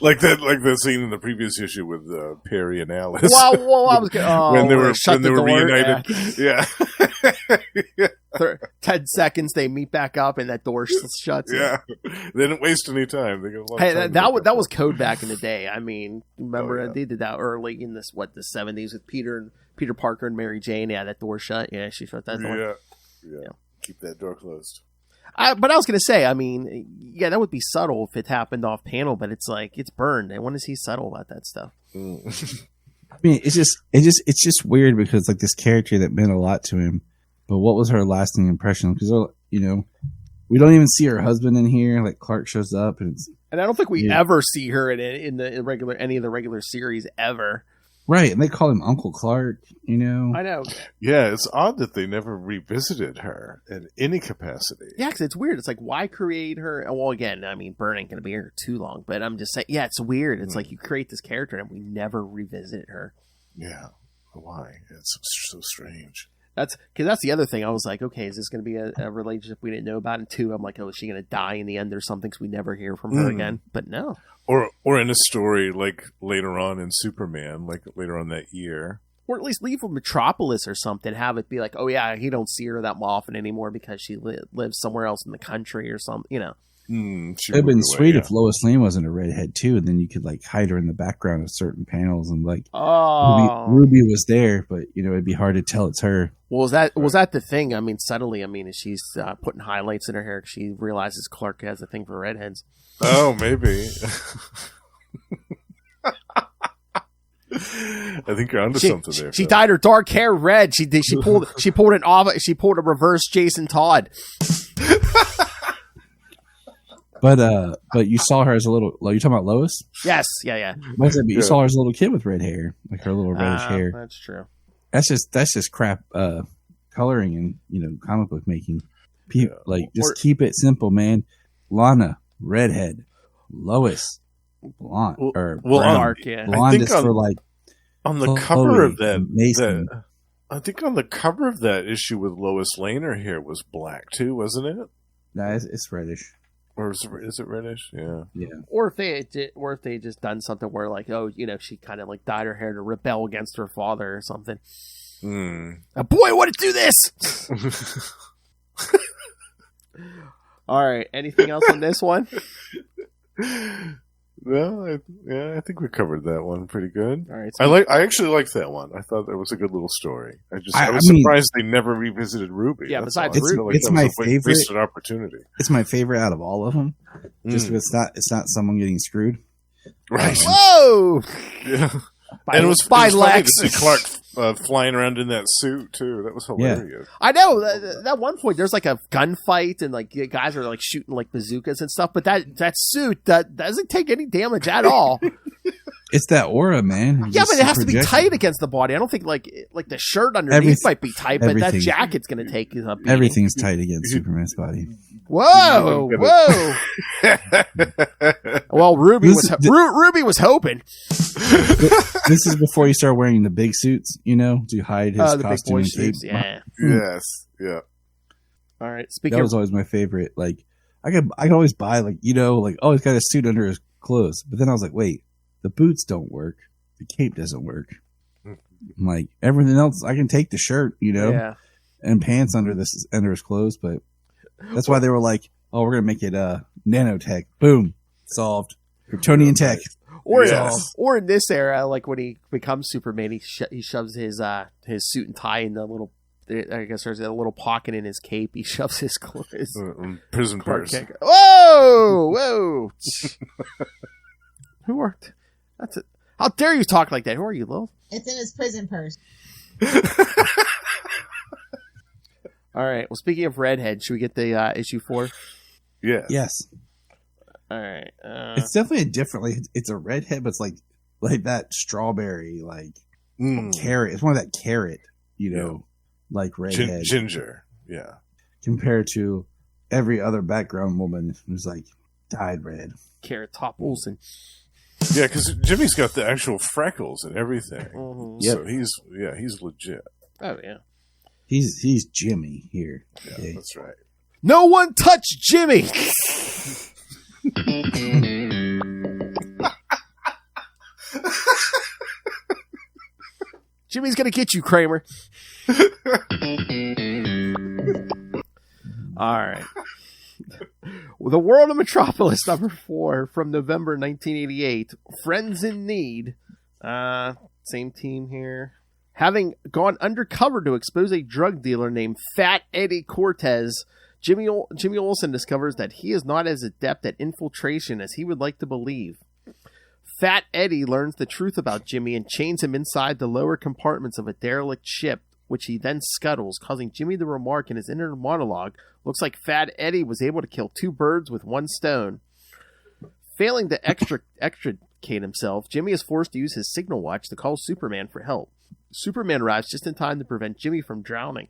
Speaker 3: like that scene in the previous issue with Perry and Alice.
Speaker 1: Well, I was
Speaker 3: when they were
Speaker 1: door.
Speaker 3: reunited. Yeah.
Speaker 1: 10 seconds, they meet back up, and that door shuts.
Speaker 3: Yeah, they didn't waste any time. They got a lot
Speaker 1: Hey,
Speaker 3: of time
Speaker 1: that was code back in the day. I mean, remember they did that early in the 70s with Peter Parker and Mary Jane. Yeah, that door shut. Yeah, she shut that door.
Speaker 3: Yeah. Keep that door closed.
Speaker 1: But I was gonna say, I mean, yeah, that would be subtle if it happened off panel, but it's like it's burned. I want to see subtle about that stuff.
Speaker 2: I mean, it's just weird because like this character that meant a lot to him, but what was her lasting impression? Because we don't even see her husband in here. Like Clark shows up, and
Speaker 1: I don't think we ever see her in any of the regular series ever.
Speaker 2: Right, and they call him Uncle Clark.
Speaker 1: I know.
Speaker 3: Yeah, it's odd that they never revisited her in any capacity.
Speaker 1: Yeah, because it's weird. It's like, why create her? Well, again, I mean, Byrne ain't going to be here too long, but I'm just saying, yeah, it's weird. It's like you create this character and we never revisit her.
Speaker 3: Yeah, why? It's so strange.
Speaker 1: That's because that's the other thing. I was like, okay, is this going to be a relationship we didn't know about? And two, I'm like, oh, is she going to die in the end or something? Because we never hear from her again. But no.
Speaker 3: Or in a story like later on in Superman, like later on that year.
Speaker 1: Or at least leave with Metropolis or something. Have it be like, oh yeah, he don't see her that often anymore because she lives somewhere else in the country or something.
Speaker 2: It'd have been sweet if Lois Lane wasn't a redhead too, and then you could like hide her in the background of certain panels and like, Ruby was there, but it'd be hard to tell it's her.
Speaker 1: Well, was that the thing? I mean, subtly, is she's putting highlights in her hair because she realizes Clark has a thing for redheads.
Speaker 3: Oh, maybe. I think you're onto something there.
Speaker 1: She dyed her dark hair red. She pulled a reverse Jason Todd.
Speaker 2: But you saw her as a little. You talking about Lois?
Speaker 1: Yes, yeah.
Speaker 2: You saw her as a little kid with red hair, like her little reddish hair.
Speaker 1: That's true.
Speaker 2: That's just crap coloring and comic book making. Keep it simple, man. Lana, redhead. Lois, blonde or
Speaker 1: dark. Yeah,
Speaker 2: blonde is for like
Speaker 3: on the cover of that. I think on the cover of that issue with Lois Lane, her hair was black too, wasn't it?
Speaker 2: No, it's reddish.
Speaker 3: Or is it reddish? Yeah.
Speaker 1: Or if they just done something where like, she kind of like dyed her hair to rebel against her father or something. Boy, I want to do this. All right. Anything else on this one?
Speaker 3: Well, I think we covered that one pretty good.
Speaker 1: All right.
Speaker 3: So I actually liked that one. I thought that was a good little story. I was surprised they never revisited Ruby.
Speaker 1: Yeah,
Speaker 3: besides
Speaker 1: Ruby,
Speaker 2: it's my favorite.
Speaker 3: Wasted opportunity.
Speaker 2: It's my favorite out of all of them. Just because it's not someone getting screwed.
Speaker 3: Right.
Speaker 1: Whoa.
Speaker 3: Yeah. And it was funny to see Clark flying around in that suit too. That was hilarious.
Speaker 1: Yeah. I know. At one point, there's like a gunfight, and like guys are like shooting like bazookas and stuff. But that suit that doesn't take any damage at all.
Speaker 2: It's that aura, man.
Speaker 1: Yeah, but it has to be tight against the body. I don't think like the shirt underneath might be tight, but that jacket's going to take up.
Speaker 2: Everything's tight against Superman's body.
Speaker 1: Whoa! Well, Ruby was hoping.
Speaker 2: This is before you start wearing the big suits, to hide his costume and cape.
Speaker 1: Yeah.
Speaker 3: Yes. Yeah.
Speaker 1: All right.
Speaker 2: That was always my favorite. Like, I could always buy he's got a suit under his clothes. But then I was like, wait, the boots don't work. The cape doesn't work. I'm like, everything else, I can take the shirt, and pants under his clothes, but that's why they were like, oh, we're gonna make it nanotech. Boom, solved. Kryptonian tech.
Speaker 1: Or in this era, like when he becomes Superman, he shoves his suit and tie in the little. I guess there's a little pocket in his cape. He shoves his
Speaker 3: prison purse.
Speaker 1: Whoa! Who worked? That's it. How dare you talk like that? Who are you, Lil?
Speaker 5: It's in his prison purse.
Speaker 1: All right. Well, speaking of redhead, should we get the issue 4?
Speaker 3: Yeah.
Speaker 2: Yes.
Speaker 1: All right.
Speaker 2: It's definitely a different. It's a redhead, but it's like that strawberry, carrot. It's more of that carrot, like redhead.
Speaker 3: Ginger. Yeah.
Speaker 2: Compared to every other background woman who's like dyed red.
Speaker 1: Carrot Top Olsen.
Speaker 3: Yeah, because Jimmy's got the actual freckles and everything.
Speaker 1: Mm-hmm.
Speaker 3: So he's legit.
Speaker 1: Oh, yeah.
Speaker 2: He's Jimmy here.
Speaker 3: Yeah, that's right.
Speaker 1: No one touch Jimmy! Jimmy's gonna get you, Kramer. All right. The World of Metropolis, number 4, from November 1988. Friends in Need. Same team here. Having gone undercover to expose a drug dealer named Fat Eddie Cortez, Jimmy Olsen discovers that he is not as adept at infiltration as he would like to believe. Fat Eddie learns the truth about Jimmy and chains him inside the lower compartments of a derelict ship, which he then scuttles, causing Jimmy to remark in his inner monologue, "Looks like Fat Eddie was able to kill 2 birds with 1 stone." Failing to extricate himself, Jimmy is forced to use his signal watch to call Superman for help. Superman arrives just in time to prevent Jimmy from drowning.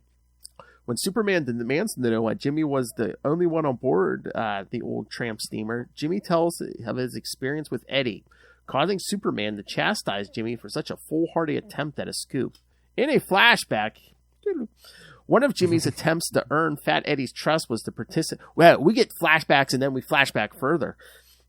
Speaker 1: When Superman demands to know why Jimmy was the only one on board the old tramp steamer, Jimmy tells of his experience with Eddie, causing Superman to chastise Jimmy for such a foolhardy attempt at a scoop. In a flashback, one of Jimmy's attempts to earn Fat Eddie's trust was to participate. Well, we get flashbacks and then we flashback further.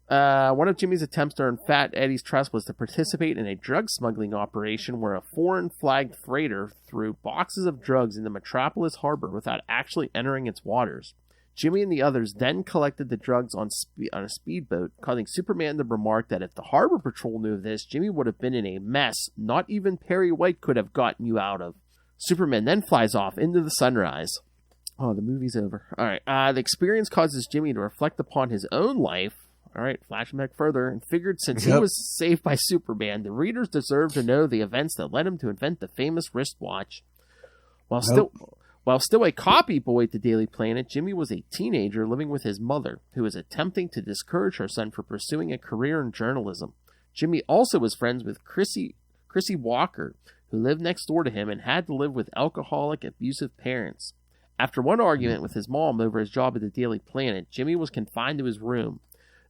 Speaker 1: One of Jimmy's attempts to earn Fat Eddie's trust was to participate in a drug smuggling operation where a foreign flagged freighter threw boxes of drugs into Metropolis Harbor without actually entering its waters. Jimmy and the others then collected the drugs on a speedboat, causing Superman to remark that if the Harbor Patrol knew of this, Jimmy would have been in a mess not even Perry White could have gotten you out of. Superman then flies off into the sunrise. Oh, the movie's over. All right. The experience causes Jimmy to reflect upon his own life. All right, flashing back further, and figured since he was saved by Superman, the readers deserve to know the events that led him to invent the famous wristwatch. While still a copy boy at the Daily Planet, Jimmy was a teenager living with his mother, who was attempting to discourage her son from pursuing a career in journalism. Jimmy also was friends with Chrissy Walker, who lived next door to him and had to live with alcoholic, abusive parents. After one argument with his mom over his job at the Daily Planet, Jimmy was confined to his room.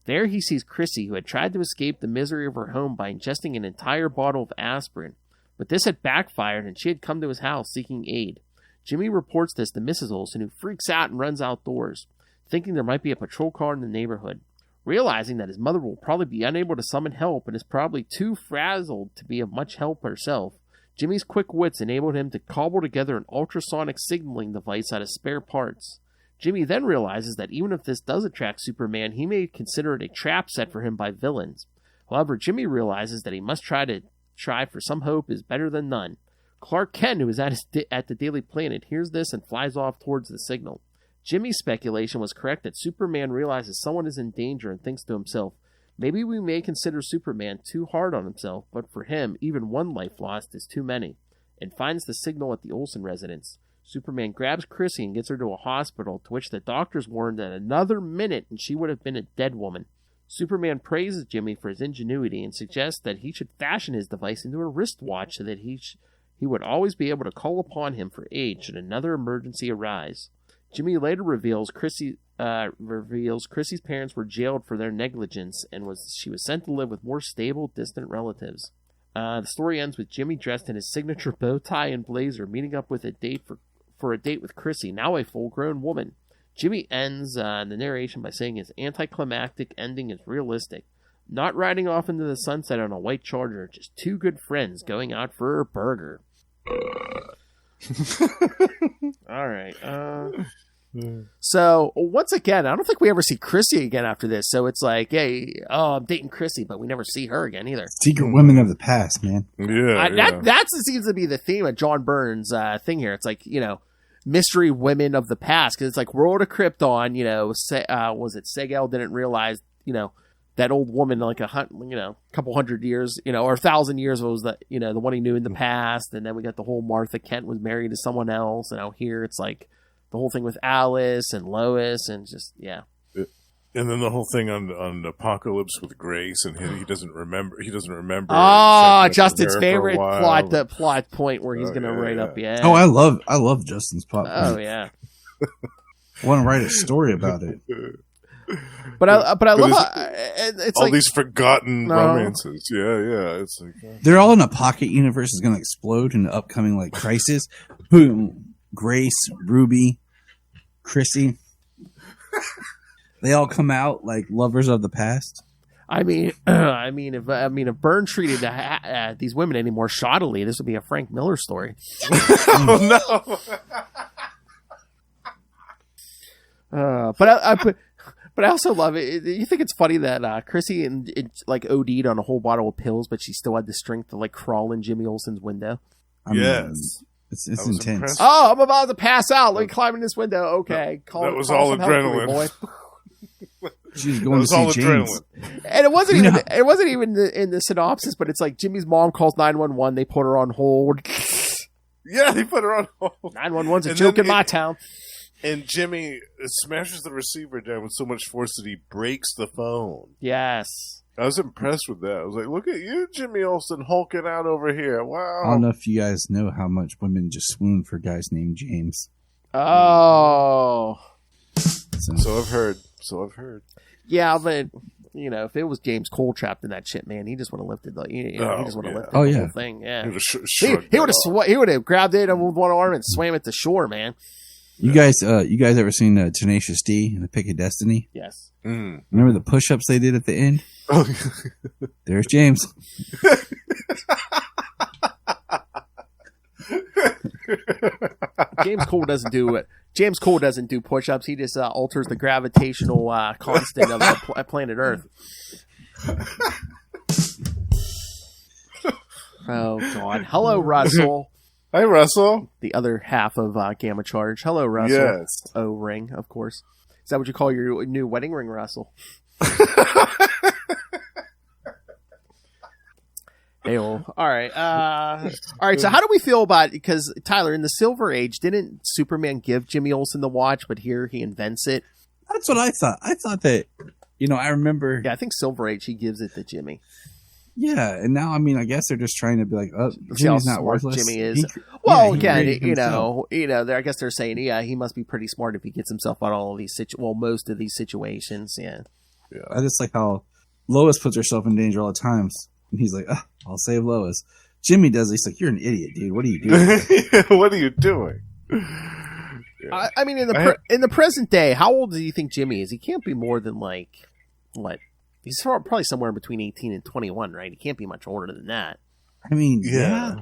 Speaker 1: There he sees Chrissy, who had tried to escape the misery of her home by ingesting an entire bottle of aspirin. But this had backfired, and she had come to his house seeking aid. Jimmy reports this to Mrs. Olsen, who freaks out and runs outdoors, thinking there might be a patrol car in the neighborhood. Realizing that his mother will probably be unable to summon help and is probably too frazzled to be of much help herself, Jimmy's quick wits enabled him to cobble together an ultrasonic signaling device out of spare parts. Jimmy then realizes that even if this does attract Superman, he may consider it a trap set for him by villains. However, Jimmy realizes that he must try for some hope is better than none. Clark Kent, who is at the Daily Planet, hears this and flies off towards the signal. Jimmy's speculation was correct that Superman realizes someone is in danger and thinks to himself, maybe we may consider Superman too hard on himself, but for him, even one life lost is too many, and finds the signal at the Olsen residence. Superman grabs Chrissy and gets her to a hospital, to which the doctors warn that another minute and she would have been a dead woman. Superman praises Jimmy for his ingenuity and suggests that he should fashion his device into a wristwatch so that he would always be able to call upon him for aid should another emergency arise. Jimmy later reveals Chrissy's parents were jailed for their negligence and she was sent to live with more stable, distant relatives. The story ends with Jimmy dressed in his signature bow tie and blazer, meeting up with a date for a date with Chrissy, now a full-grown woman. Jimmy ends the narration by saying his anticlimactic ending is realistic. Not riding off into the sunset on a white Charger, just 2 good friends going out for a burger. All right. So, once again, I don't think we ever see Chrissy again after this. So it's like, hey, I'm dating Chrissy, but we never see her again either.
Speaker 2: Secret women of the past, man.
Speaker 3: Yeah,
Speaker 1: that seems to be the theme of John Byrne's thing here. It's like, mystery women of the past. Because it's like World of Krypton, was it Segel didn't realize, that old woman, like couple hundred years, or 1,000 years was the one he knew in the past. And then we got the whole Martha Kent was married to someone else. And out here it's like the whole thing with Alice and Lois and just, yeah.
Speaker 3: And then the whole thing on Apocalypse with Grace, and he doesn't remember.
Speaker 1: Oh, Justin's favorite plot point where he's going to write up. Yeah.
Speaker 2: Oh, I love Justin's plot point.
Speaker 1: Oh yeah.
Speaker 2: I want to write a story about it.
Speaker 1: But I love
Speaker 3: it's
Speaker 1: it's
Speaker 3: all
Speaker 1: like
Speaker 3: these forgotten romances. Yeah. It's like
Speaker 2: They're all in a pocket universe that's going to explode in the upcoming like crisis. Boom. Grace, Ruby, Chrissy. They all come out like lovers of the past.
Speaker 1: I mean, if Byrne treated these women any more shoddily, this would be a Frank Miller story.
Speaker 3: oh no.
Speaker 1: But I also love it. You think it's funny that Chrissy like OD'd on a whole bottle of pills, but she still had the strength to like crawl in Jimmy Olsen's window.
Speaker 2: I mean,
Speaker 3: Yes.
Speaker 2: it's
Speaker 3: I was
Speaker 2: intense.
Speaker 3: impressed.
Speaker 1: Oh, I'm about to pass out. Let me climb in this window. Okay,
Speaker 3: That was all
Speaker 1: some help for me,
Speaker 3: adrenaline.
Speaker 1: boy.
Speaker 2: She's
Speaker 3: That
Speaker 2: going to
Speaker 3: was
Speaker 2: see
Speaker 3: all
Speaker 2: James.
Speaker 3: adrenaline.
Speaker 1: And it
Speaker 2: You know-
Speaker 1: wasn't even in the synopsis, but it's like Jimmy's mom calls 911. They put her on hold.
Speaker 3: Yeah, they put her on hold.
Speaker 1: 911's a
Speaker 3: And
Speaker 1: joke
Speaker 3: then
Speaker 1: in my town.
Speaker 3: And Jimmy smashes the receiver down with so much force that he breaks the phone.
Speaker 1: Yes.
Speaker 3: I was impressed with that. I was like, look at you, Jimmy Olsen, hulking out over here. Wow.
Speaker 2: I don't know if you guys know how much women just swoon for guys named James.
Speaker 1: Oh.
Speaker 3: So I've heard.
Speaker 1: Yeah, but if it was James Cole trapped in that shit, man, he just would have lifted the he just would have
Speaker 3: yeah.
Speaker 1: lifted
Speaker 2: Oh,
Speaker 1: the
Speaker 2: yeah.
Speaker 1: whole thing. Yeah.
Speaker 3: He would've
Speaker 1: He would have grabbed it with one arm and swam it to shore, man.
Speaker 2: You guys ever seen Tenacious D and the Pick of Destiny?
Speaker 1: Yes.
Speaker 2: Remember the push-ups they did at the end? There's James.
Speaker 1: James Cole doesn't do it. James Cole doesn't do push-ups. He just alters the gravitational constant of planet Earth. Oh God! Hello, Russell.
Speaker 3: Hi, Russell.
Speaker 1: The other half of Gamma Charge. Hello, Russell.
Speaker 3: Yes.
Speaker 1: O-ring, of course. Is that what you call your new wedding ring, Russell? Hey, all right. All right. So, how do we feel about? Because Tyler, in the Silver Age, didn't Superman give Jimmy Olsen the watch, but here he invents it?
Speaker 2: That's what I thought. I thought that, I remember.
Speaker 1: Yeah, I think Silver Age he gives it to Jimmy.
Speaker 2: Yeah, and now I guess they're just trying to be like, oh,
Speaker 1: See how
Speaker 2: Jimmy's not
Speaker 1: smart
Speaker 2: worthless.
Speaker 1: Jimmy is.
Speaker 2: He
Speaker 1: Well,
Speaker 2: created
Speaker 1: again,
Speaker 2: himself.
Speaker 1: I guess they're saying, yeah, he must be pretty smart if he gets himself out of all of these most of these situations. Yeah.
Speaker 2: I just like how Lois puts herself in danger all the times, and he's like, I'll save Lois. Jimmy does. He's like, you're an idiot, dude. What are you doing?
Speaker 3: What are you doing?
Speaker 1: I mean, in the present day, how old do you think Jimmy is? He can't be more than like what? He's probably somewhere between 18 and 21, right? He can't be much older than that.
Speaker 2: I mean,
Speaker 3: Yeah.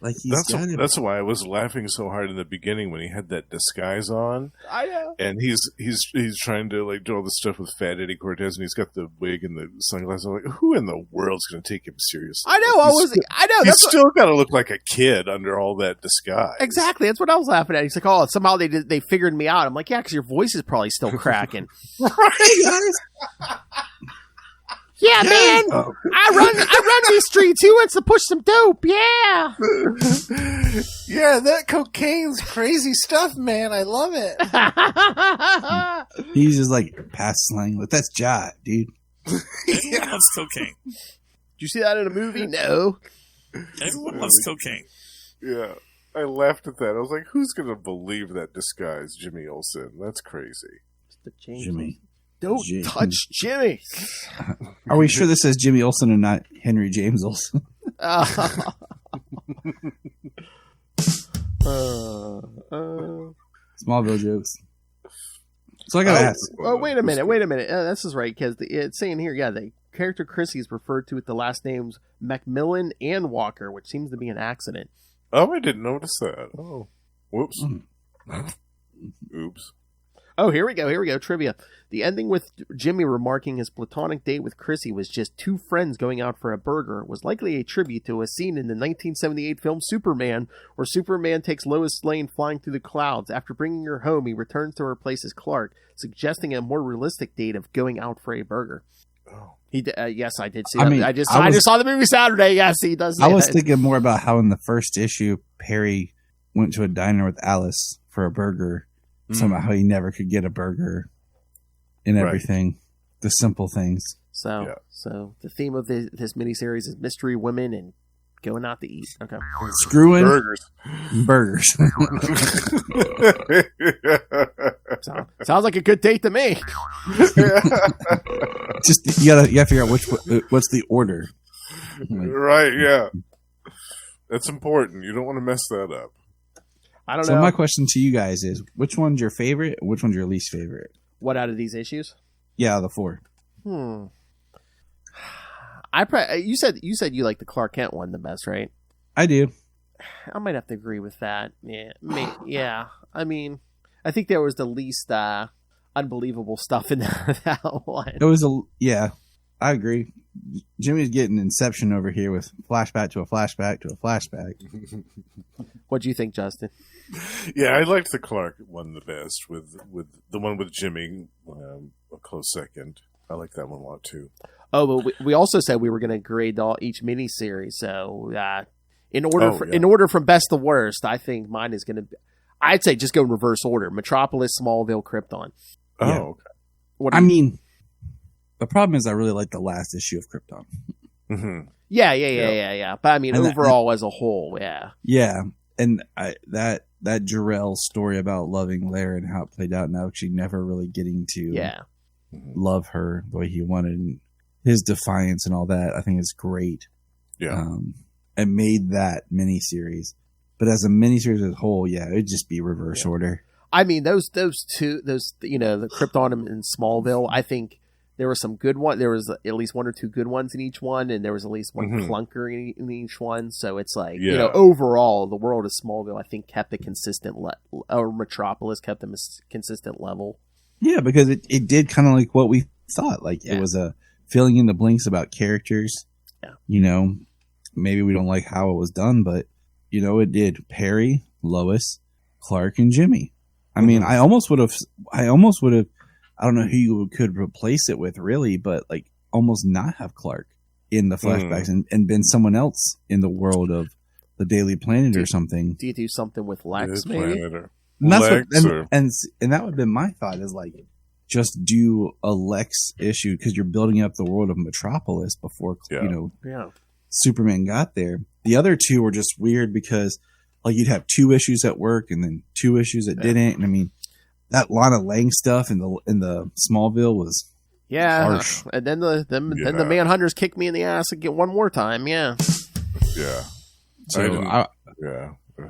Speaker 2: Like
Speaker 3: That's why I was laughing so hard in the beginning when he had that disguise on,
Speaker 1: I know.
Speaker 3: and he's trying to like do all this stuff with Fat Eddie Cortez, and he's got the wig and the sunglasses. I'm like, who in the world's going to take him seriously?
Speaker 1: I know. I know.
Speaker 3: He's still got to look like a kid under all that disguise.
Speaker 1: Exactly. That's what I was laughing at. He's like, oh, somehow they figured me out. I'm like, yeah, because your voice is probably still cracking.
Speaker 3: Right?
Speaker 1: Yeah, man. I run these streets. Who wants to push some dope? Yeah.
Speaker 3: Yeah, that cocaine's crazy stuff, man. I love it.
Speaker 2: he's just like past slang. Like, that's jive, dude.
Speaker 5: Everyone loves cocaine.
Speaker 1: Did you see that in a movie? No.
Speaker 5: Everyone loves cocaine.
Speaker 3: Yeah. I laughed at that. I was like, who's going to believe that disguise, Jimmy Olsen? That's crazy.
Speaker 2: Jimmy.
Speaker 1: Don't touch Jimmy.
Speaker 2: Are we sure this is Jimmy Olsen and not Henry James Olsen? Smallville jokes. So I gotta ask.
Speaker 1: Oh, wait a minute. This is right, because it's saying here, the character Chrissy is referred to with the last names Macmillan and Walker, which seems to be an accident.
Speaker 3: Oh, I didn't notice that. Oh. Whoops. Oops.
Speaker 1: Oh, here we go. Trivia. The ending with Jimmy remarking his platonic date with Chrissy was just two friends going out for a burger was likely a tribute to a scene in the 1978 film Superman, where Superman takes Lois Lane flying through the clouds. After bringing her home, he returns to her place as Clark, suggesting a more realistic date of going out for a burger.
Speaker 3: Oh.
Speaker 1: Yes, I did see
Speaker 2: I
Speaker 1: that.
Speaker 2: mean,
Speaker 1: I just saw the movie Saturday. Yes, he does.
Speaker 2: I was thinking more about how in the first issue, Perry went to a diner with Alice for a burger. Somehow he never could get a burger and everything. The simple things.
Speaker 1: So the theme of this miniseries is mystery women and Going out to eat. Okay.
Speaker 2: Screwing
Speaker 3: Burgers.
Speaker 2: burgers.
Speaker 1: Sounds like a good date to me.
Speaker 2: Just you gotta figure out what's the order.
Speaker 3: Right, yeah. That's important. You don't want to mess that up.
Speaker 1: I don't
Speaker 2: So
Speaker 1: know.
Speaker 2: my question to you guys is, which one's your favorite? Which one's your least favorite?
Speaker 1: What out of these issues?
Speaker 2: Yeah, the 4.
Speaker 1: You said you like the Clark Kent one the best, right?
Speaker 2: I do.
Speaker 1: I might have to agree with that. Yeah. I mean, I think there was the least unbelievable stuff in that one.
Speaker 2: It was I agree. Jimmy's getting Inception over here with flashback to a flashback to a flashback.
Speaker 1: What do you think, Justin?
Speaker 3: Yeah, I liked the Clark one the best, with the one with Jimmy a close second. I like that one a lot too.
Speaker 1: Oh, but we also said we were going to grade each miniseries. So in order from best to worst, I think mine is going to be. I'd say just go in reverse order: Metropolis, Smallville, Krypton.
Speaker 3: Oh,
Speaker 2: Yeah.
Speaker 3: okay.
Speaker 2: I mean, the problem is I really like the last issue of Krypton.
Speaker 3: Mm-hmm.
Speaker 1: Yeah. But I mean,
Speaker 2: And
Speaker 1: overall as a whole, yeah.
Speaker 2: Yeah, and that Jarrell story about loving Lara and how it played out, and actually never really getting to love her the way he wanted, and his defiance and all that, I think is great.
Speaker 3: Yeah.
Speaker 2: And made that miniseries. But as a miniseries as a whole, it'd just be reverse order.
Speaker 1: I mean, those the Krypton and Smallville, I think there were some good ones. There was at least one or two good ones in each one, and there was at least one clunker in each one. So it's like, overall, the world of Smallville, I think, kept a consistent or Metropolis kept a consistent level.
Speaker 2: Yeah, because it did kind of like what we thought. Like, it was a filling in the blanks about characters. Yeah. Maybe we don't like how it was done, but, it did Perry, Lois, Clark, and Jimmy. I mean, I almost would have, I don't know who you could replace it with, really, but like almost not have Clark in the flashbacks and been someone else in the world of the Daily Planet or something.
Speaker 1: Do you do something with Lex, maybe?
Speaker 2: And that would have been my thought, is like, just do a Lex issue, because you're building up the world of Metropolis before, Superman got there. The other two were just weird because, like, you'd have 2 issues at work and then 2 issues that didn't. And I mean, that Lana Lang stuff in the Smallville was harsh.
Speaker 1: And then the Manhunters kicked me in the ass again one more time. Yeah.
Speaker 3: Yeah.
Speaker 2: So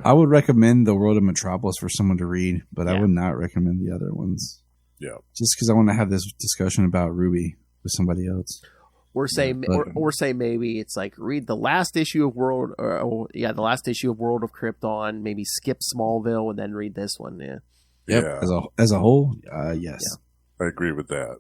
Speaker 2: I would recommend the World of Metropolis for someone to read, but I would not recommend the other ones.
Speaker 3: Yeah.
Speaker 2: Just because I want to have this discussion about Ruby with somebody else.
Speaker 1: Or say maybe it's like, read the last issue of World of Krypton, maybe skip Smallville and then read this one. Yeah.
Speaker 2: Yep.
Speaker 3: Yeah.
Speaker 2: As a whole, yes.
Speaker 3: I agree with that.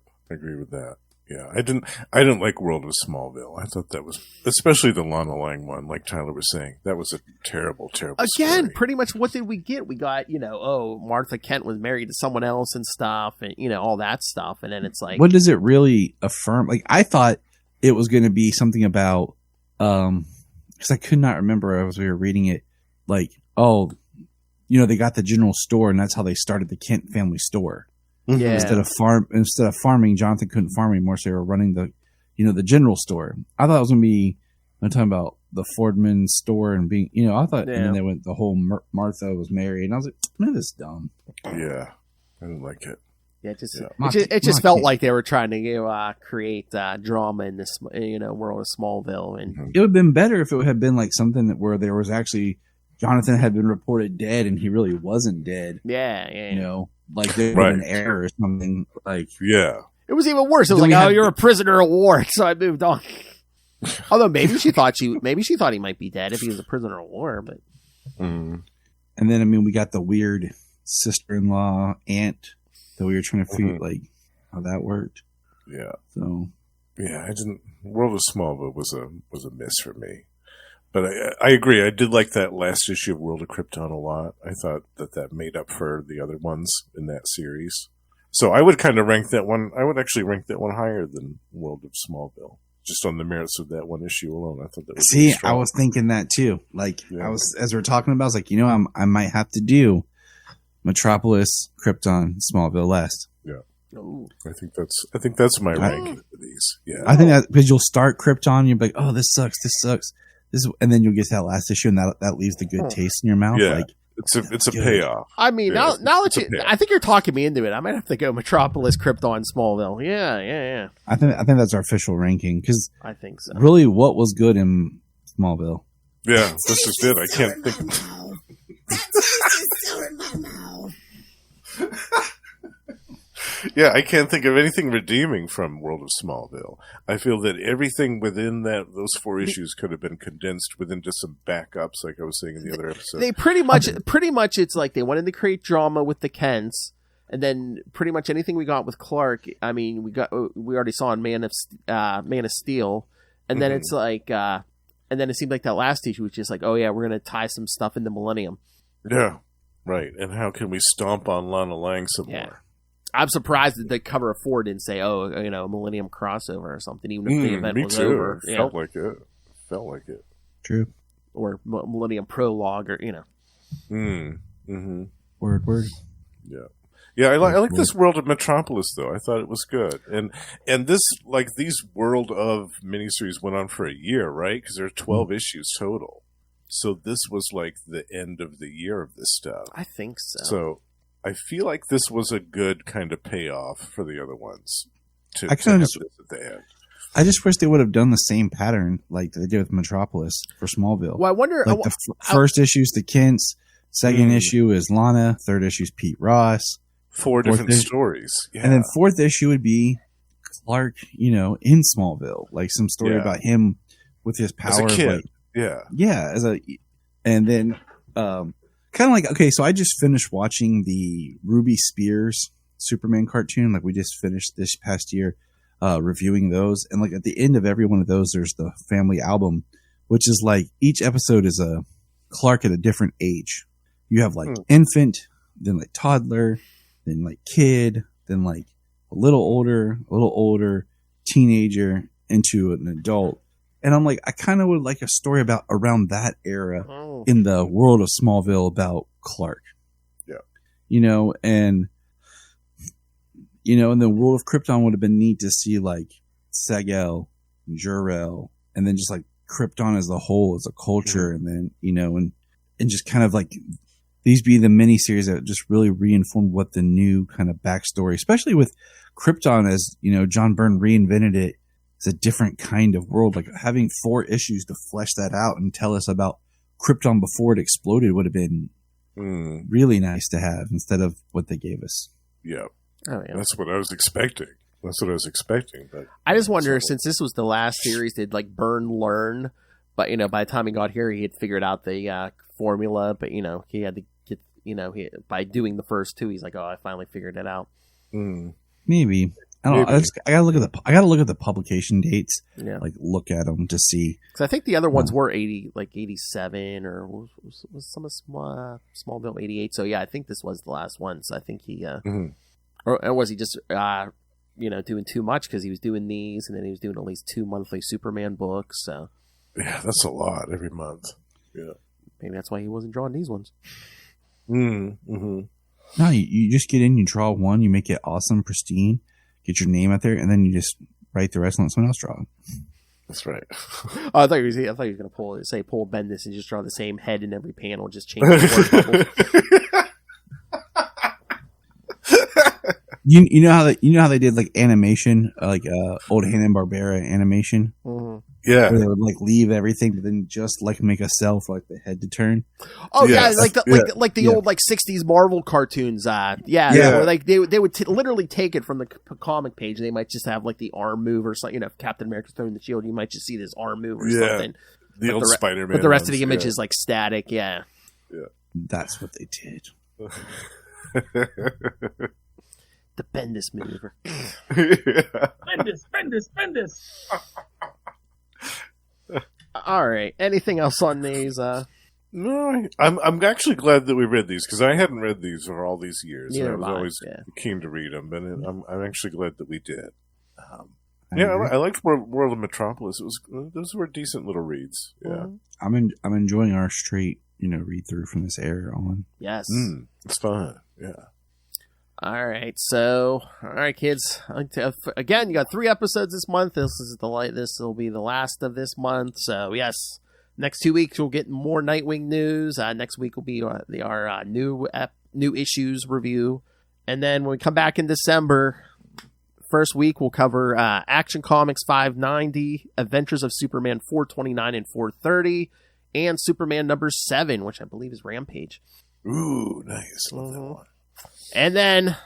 Speaker 3: Yeah. I didn't like World of Smallville. I thought that was, especially the Lana Lang one, like Tyler was saying, that was a terrible
Speaker 1: Again,
Speaker 3: story.
Speaker 1: pretty much what did we get? We got, Martha Kent was married to someone else and stuff, and, all that stuff. And then it's like,
Speaker 2: what does it really affirm? Like, I thought it was going to be something about, because I could not remember as we were reading it, like, they got the general store, and that's how they started the Kent family store.
Speaker 1: Yeah.
Speaker 2: Instead of farming, Jonathan couldn't farm anymore, so they were running the general store. I thought it was going to be, I'm talking about the Fordman store and being, I thought, and then they went, the whole Martha was married, and I was like, man, this is dumb.
Speaker 3: Yeah. I didn't like it.
Speaker 1: Yeah, it just felt like they were trying to create drama in this world of Smallville, and
Speaker 2: it would have been better if it had been like something where there was actually Jonathan had been reported dead and he really wasn't dead.
Speaker 1: Yeah.
Speaker 2: Like there was an error or something. Like
Speaker 1: it was even worse. It was like, you're a prisoner of war, so I moved on. Although maybe she thought he might be dead if he was a prisoner of war, but.
Speaker 2: And then we got the weird sister-in-law aunt that we were trying to figure like how that worked.
Speaker 3: Yeah.
Speaker 2: So.
Speaker 3: Yeah, World of Smallville was a miss for me. But I agree. I did like that last issue of World of Krypton a lot. I thought that made up for the other ones in that series. So I would kind of rank that one. I would actually rank that one higher than World of Smallville, just on the merits of that one issue alone. I thought that was really strong.
Speaker 2: I was thinking that too. Like I was, as we were talking about, I was like, I might have to do Metropolis, Krypton, Smallville last.
Speaker 3: Yeah. Ooh. I think that's my ranking for these. Yeah.
Speaker 2: I think that because you'll start Krypton, you'll be like, oh, this sucks. and then you'll get to that last issue, and that leaves the good taste in your mouth.
Speaker 3: Yeah.
Speaker 2: Like
Speaker 3: It's a payoff.
Speaker 1: I mean,
Speaker 3: Yeah,
Speaker 1: now that
Speaker 3: it's a payoff.
Speaker 1: I think you're talking me into it. I might have to go Metropolis, Krypton, Smallville. Yeah.
Speaker 2: I think that's our official ranking because
Speaker 1: I think so.
Speaker 2: really, what was good in Smallville?
Speaker 3: Yeah, this is it. I can't think. Yeah, I can't think of anything redeeming from World of Smallville. I feel that everything within those 4 issues could have been condensed within just some backups, like I was saying in the other episode.
Speaker 1: They pretty much, it's like they wanted to create drama with the Kents, and then pretty much anything we got with Clark. I mean, we already saw in Man of Steel, and then it's like, and then it seemed like that last issue was just like, oh yeah, we're gonna tie some stuff into Millennium.
Speaker 3: Yeah, right. And how can we stomp on Lana Lang some more?
Speaker 1: I'm surprised that the cover of 4 didn't say, "Oh, Millennium crossover" or something, even if the event was over.
Speaker 3: It felt like it.
Speaker 2: True.
Speaker 1: Or Millennium Prologue, or
Speaker 2: Word.
Speaker 3: Yeah. I like this World of Metropolis though. I thought it was good, and this these World of miniseries went on for a year, right? Because there are 12 issues total. So this was like the end of the year of this stuff.
Speaker 1: I think so.
Speaker 3: So I feel like this was a good kind of payoff for the other ones. To
Speaker 2: I kind of
Speaker 3: have this at the end.
Speaker 2: I just wish they would have done the same pattern like they did with Metropolis for Smallville.
Speaker 1: Well, I wonder.
Speaker 2: Like the first issue is the Kents, second issue is Lana, third issue is Pete Ross.
Speaker 3: 4 different stories. Yeah.
Speaker 2: And then fourth issue would be Clark, in Smallville. Like some story about him with his powers.
Speaker 3: As a kid.
Speaker 2: Like,
Speaker 3: yeah.
Speaker 2: And then kind of like, okay, so I just finished watching the Ruby Spears Superman cartoon. Like we just finished this past year reviewing those. And like at the end of every one of those, there's the family album, which is like each episode is a Clark at a different age. You have like infant, then like toddler, then like kid, then like a little older, teenager, into an adult. And I'm like, I kind of would like a story about around that era in the World of Smallville about Clark.
Speaker 3: Yeah.
Speaker 2: And the World of Krypton would have been neat to see like Segel, Jor-El, and then just like Krypton as a whole, as a culture. And then, and just kind of like these be the miniseries that just really reinformed what the new kind of backstory, especially with Krypton as, John Byrne reinvented it. It's a different kind of world. Like having 4 issues to flesh that out and tell us about Krypton before it exploded would have been really nice to have instead of what they gave us.
Speaker 3: Yeah.
Speaker 1: Oh, yeah.
Speaker 3: That's what I was expecting. But
Speaker 1: I just wonder, since this was the last series, did like Byrne learn? But by the time he got here, he had figured out the formula. But he had to get by doing the first 2, he's like, oh, I finally figured it out.
Speaker 2: Maybe. I don't know. I gotta look at the publication dates.
Speaker 1: Yeah.
Speaker 2: Like look at them to see.
Speaker 1: Because I think the other ones were 87 or was some of Smallville 88. So yeah, I think this was the last one. So I think he or was he just doing too much because he was doing these and then he was doing at least 2 monthly Superman books. So
Speaker 3: yeah, that's a lot every month. Yeah,
Speaker 1: maybe that's why he wasn't drawing these ones.
Speaker 2: No, you just get in, you draw one, you make it awesome, pristine, get your name out there, and then you just write the rest and let someone else draw it.
Speaker 3: That's right.
Speaker 1: Oh, I thought he was going to pull Bendis and just draw the same head in every panel, just change the word bubble.
Speaker 2: You know how they did like animation, like old Hanna-Barbera animation.
Speaker 1: Mm-hmm.
Speaker 3: Yeah,
Speaker 2: where they would like leave everything, but then just like make a cell for like the head to turn.
Speaker 1: Oh yeah, like the old like 60s Marvel cartoons. Where, like they would literally take it from the comic page. And they might just have like the arm move or something. If Captain America's throwing the shield, you might just see this arm move or something.
Speaker 3: The old Spider-Man.
Speaker 1: But the rest of the image is like static. Yeah,
Speaker 2: that's what they did.
Speaker 1: The Bendis maneuver.
Speaker 5: Bendis.
Speaker 1: All right. Anything else on these?
Speaker 3: No, I'm actually glad that we read these because I hadn't read these for all these years.
Speaker 1: Neither
Speaker 3: I was always keen to read them, but I'm actually glad that we did. I liked World of Metropolis. Those were decent little reads. Yeah,
Speaker 2: I'm enjoying our straight read through from this era on.
Speaker 1: Yes,
Speaker 3: it's fun. Yeah.
Speaker 1: All right, so kids. Again, you got 3 episodes this month. This will be the last of this month. So yes, Next 2 weeks, we'll get more Nightwing news. Next week will be our new issues review. And then when we come back in December, first week we'll cover Action Comics 590, Adventures of Superman 429 and 430, and Superman number 7, which I believe is Rampage.
Speaker 3: Ooh, nice. Love that one.
Speaker 1: And then,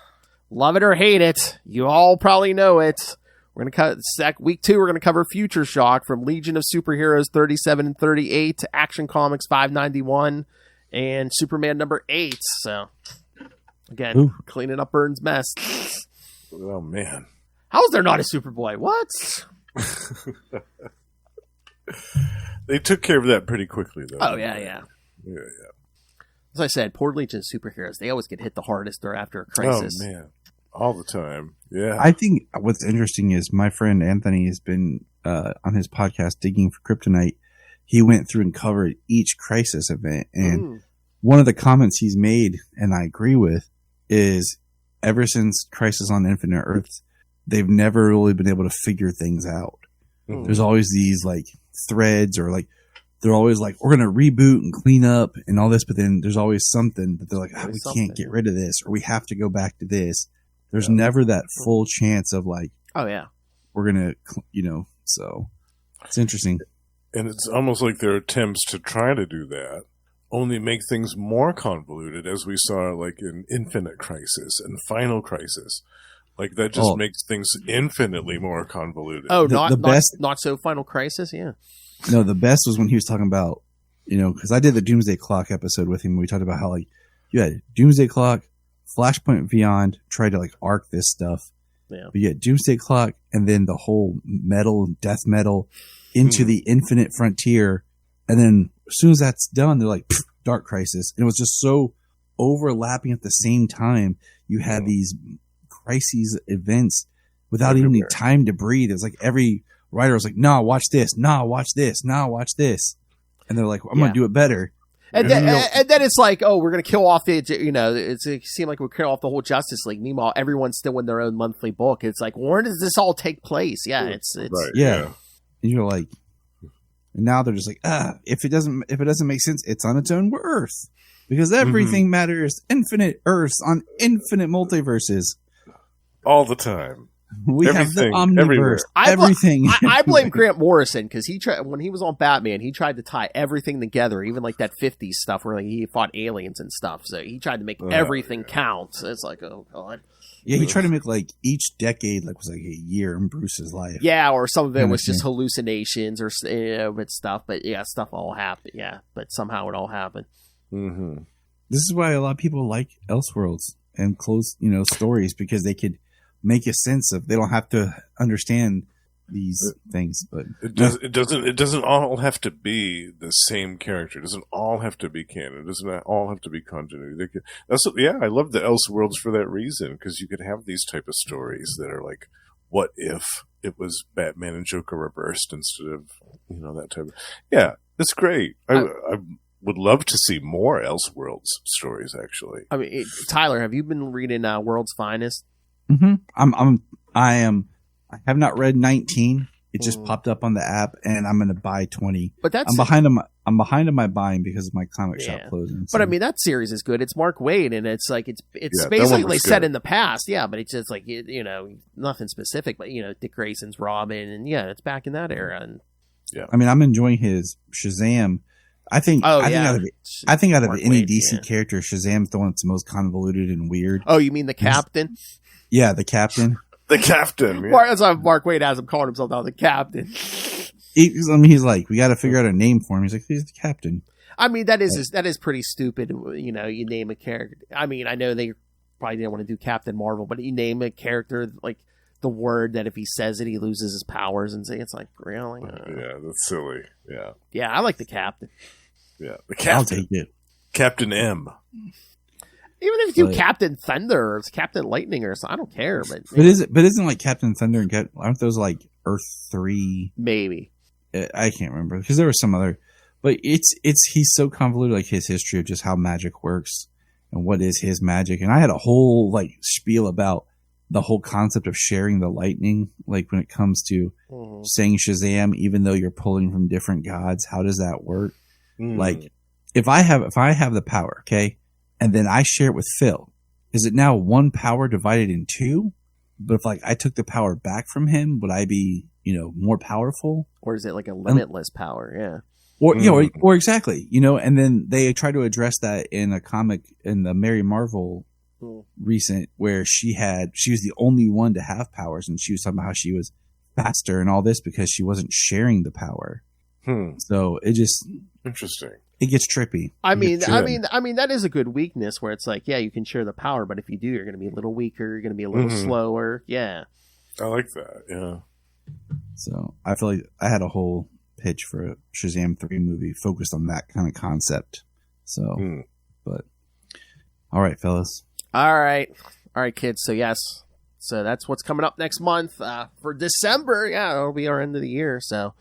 Speaker 1: love it or hate it, you all probably know it. We're going to cut week 2. We're going to cover Future Shock from Legion of Superheroes 37 and 38 to Action Comics 591 and Superman number 8. So, again, cleaning up Byrne's mess.
Speaker 3: Oh man,
Speaker 1: how is there not a Superboy? What?
Speaker 3: They took care of that pretty quickly, though.
Speaker 1: Oh yeah. As I said, poor Legion of Superheroes. They always get hit the hardest or after a crisis.
Speaker 3: Oh man, all the time. Yeah.
Speaker 2: I think what's interesting is my friend Anthony has been on his podcast Digging for Kryptonite. He went through and covered each crisis event, and one of the comments he's made, and I agree with, is ever since Crisis on Infinite Earths, they've never really been able to figure things out. There's always these like threads, or like they're always like, we're going to reboot and clean up and all this, but then there's always something that they're like, we can't get rid of this, or we have to go back to this. There's never that full chance of like,
Speaker 1: oh yeah,
Speaker 2: we're going to, so it's interesting.
Speaker 3: And it's almost like their attempts to try to do that only make things more convoluted, as we saw like in Infinite Crisis and Final Crisis. Like that just makes things infinitely more convoluted.
Speaker 1: Oh, not so Final Crisis, yeah.
Speaker 2: No, the best was when he was talking about, because I did the Doomsday Clock episode with him. We talked about how like you had Doomsday Clock, Flashpoint Beyond tried to like arc this stuff.
Speaker 1: Yeah.
Speaker 2: But you had Doomsday Clock and then the whole death metal into the Infinite Frontier. And then as soon as that's done, they're like, Dark Crisis. And it was just so overlapping at the same time. You had these crises events without even any time to breathe. It was like every writer was like, nah, watch this. Nah, watch this. Nah, watch this. And they're like, I'm going to do it better.
Speaker 1: And then it's like, oh, we're going to kill off it. It seemed like we kill off the whole Justice League. Meanwhile, everyone's still in their own monthly book. It's like, where does this all take place? Yeah, it's
Speaker 3: right,
Speaker 2: yeah. And you're like, and now they're just like, if it doesn't make sense, it's on its own Earth, because everything matters. Infinite Earths on infinite multiverses
Speaker 3: all the time.
Speaker 2: We have the omniverse. Everything.
Speaker 1: I blame Grant Morrison because when he was on Batman, he tried to tie everything together, even like that 50s stuff where like, he fought aliens and stuff. So he tried to make everything count. So it's like, oh god.
Speaker 2: Yeah, he tried to make like each decade was like a year in Bruce's life.
Speaker 1: Yeah, or some of it was just hallucinations or with stuff. But yeah, stuff all happened. Yeah, but somehow it all happened.
Speaker 3: Mm-hmm.
Speaker 2: This is why a lot of people like Elseworlds and close, stories, because they could make a sense of. They don't have to understand these things, but
Speaker 3: it doesn't all have to be the same character. It doesn't all have to be canon. It doesn't all have to be continuity. I love the Elseworlds for that reason, because you could have these type of stories that are like, what if it was Batman and Joker reversed instead of that type of. Yeah, it's great. I would love to see more Elseworlds stories. Actually,
Speaker 1: I mean, Tyler, have you been reading World's Finest?
Speaker 2: Mm-hmm. I have not read 19. It just popped up on the app, and I'm going to buy 20. But I'm behind on my buying because of my comic shop closing. So.
Speaker 1: But I mean, that series is good. It's Mark Waid, and it's like it's basically set in the past. Yeah, but it's just like nothing specific. But Dick Grayson's Robin, and it's back in that era. And
Speaker 2: I mean, I'm enjoying his Shazam. I think out of any DC character, Shazam's the one that's the most convoluted and weird.
Speaker 1: Oh, you mean the Captain?
Speaker 2: Yeah, the Captain.
Speaker 3: The Captain. Yeah.
Speaker 1: That's why Mark Waid has him calling himself now the Captain.
Speaker 2: He's like, we got to figure out a name for him. He's like, he's the Captain.
Speaker 1: I mean, that is pretty stupid. You name a character. I mean, I know they probably didn't want to do Captain Marvel, but you name a character like the word that if he says it, he loses his powers, and it's like, really?
Speaker 3: Yeah, that's silly. Yeah.
Speaker 1: Yeah, I like the Captain.
Speaker 3: Yeah, the Captain.
Speaker 2: I'll take it.
Speaker 3: Captain M.
Speaker 1: Even if you do Captain Thunder or Captain Lightning or something, I don't care. But
Speaker 2: isn't like Captain Thunder and aren't those like Earth 3?
Speaker 1: Maybe.
Speaker 2: I can't remember because there was some other. But he's so convoluted, like his history of just how magic works and what is his magic. And I had a whole like spiel about the whole concept of sharing the lightning, like when it comes to saying Shazam, even though you're pulling from different gods. How does that work? Like, if I have the power, okay, and then I share it with Phil, is it now one power divided in two? But if like I took the power back from him, would I be, more powerful?
Speaker 1: Or is it like a limitless power? Yeah.
Speaker 2: Or or exactly, and then they try to address that in a comic in the Mary Marvel recent, where she was the only one to have powers, and she was talking about how she was faster and all this because she wasn't sharing the power. So it just
Speaker 3: interesting.
Speaker 2: It gets trippy.
Speaker 1: I mean, that is a good weakness where it's like, yeah, you can share the power, but if you do, you're going to be a little weaker. You're going to be a little slower. Yeah.
Speaker 3: I like that. Yeah.
Speaker 2: So I feel like I had a whole pitch for a Shazam 3 movie focused on that kind of concept. So, but all right, fellas.
Speaker 1: All right, kids. So yes, so that's what's coming up next month for December. Yeah, it'll be our end of the year. So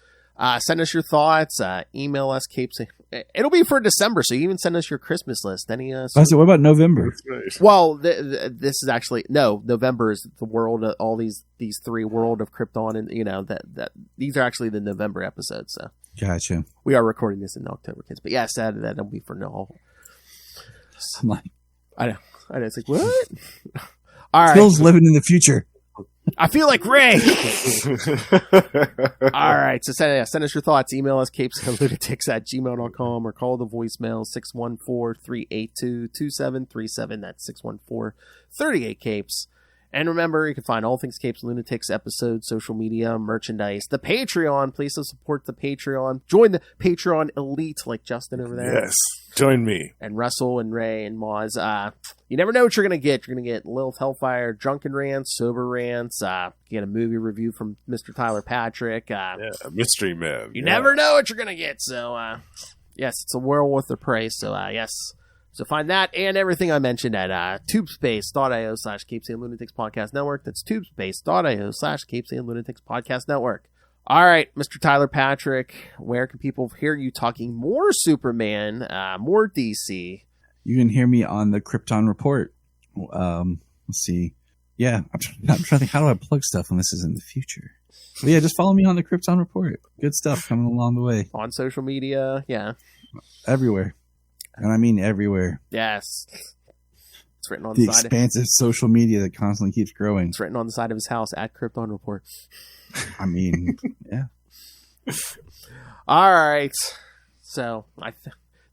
Speaker 1: send us your thoughts. Email us, Capes. It'll be for December, so you even send us your Christmas list. Any?
Speaker 2: So what about November?
Speaker 1: Well, this is actually November is the world of all these three World of Krypton, and that these are actually the November episodes. So
Speaker 2: gotcha.
Speaker 1: We are recording this in October, kids. But yes, that'll be for now.
Speaker 2: I'm like,
Speaker 1: I know. It's like what? All right.
Speaker 2: Phil's living in the future.
Speaker 1: I feel like Ray. All right. So send us your thoughts. Email us, CapesandLunatics@gmail.com, or call the voicemail 614-382-2737. That's 614-38-CAPES. And remember, you can find all things Capes and Lunatics, episodes, social media, merchandise, the Patreon. Please support the Patreon. Join the Patreon elite like Justin over there.
Speaker 3: Yes. Join me.
Speaker 1: And Russell and Ray and Moz. You never know what you're going to get. You're going to get Lilith Hellfire, Drunken Rants, Sober Rants. You get a movie review from Mr. Tyler Patrick.
Speaker 3: Mystery Man.
Speaker 1: You never know what you're going to get. So, yes, it's a world worth the price. So, yes. So find that and everything I mentioned at tubespace.io/Capes and Lunatics Podcast Network. That's tubespace.io/Capes and Lunatics Podcast Network. All right, Mr. Tyler Patrick, where can people hear you talking more Superman, more DC?
Speaker 2: You can hear me on the Krypton Report. Let's see. Yeah, I'm trying to think, how do I plug stuff when this is in the future? But yeah, just follow me on the Krypton Report. Good stuff coming along the way.
Speaker 1: On social media, yeah.
Speaker 2: Everywhere. And I mean everywhere.
Speaker 1: Yes. It's written on
Speaker 2: the
Speaker 1: side. The
Speaker 2: expansive social media that constantly keeps growing.
Speaker 1: It's written on the side of his house at Krypton Report.
Speaker 2: I mean, yeah.
Speaker 1: All right. So,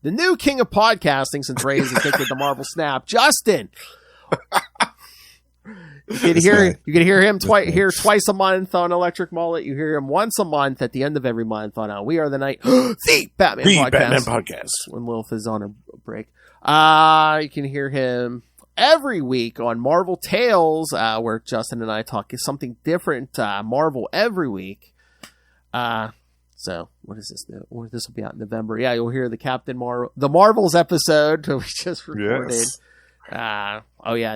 Speaker 1: the new king of podcasting since Ray is addicted to Marvel Snap, Justin. You can hear him twice a month on Electric Mullet. You hear him once a month at the end of every month on We Are the Night, the Batman podcast. When Lilith is on a break. You can hear him every week on Marvel Tales, where Justin and I talk something different, Marvel every week. So what is this? This will be out in November. Yeah, you'll hear the Marvels episode we just recorded.
Speaker 3: Yes.
Speaker 1: And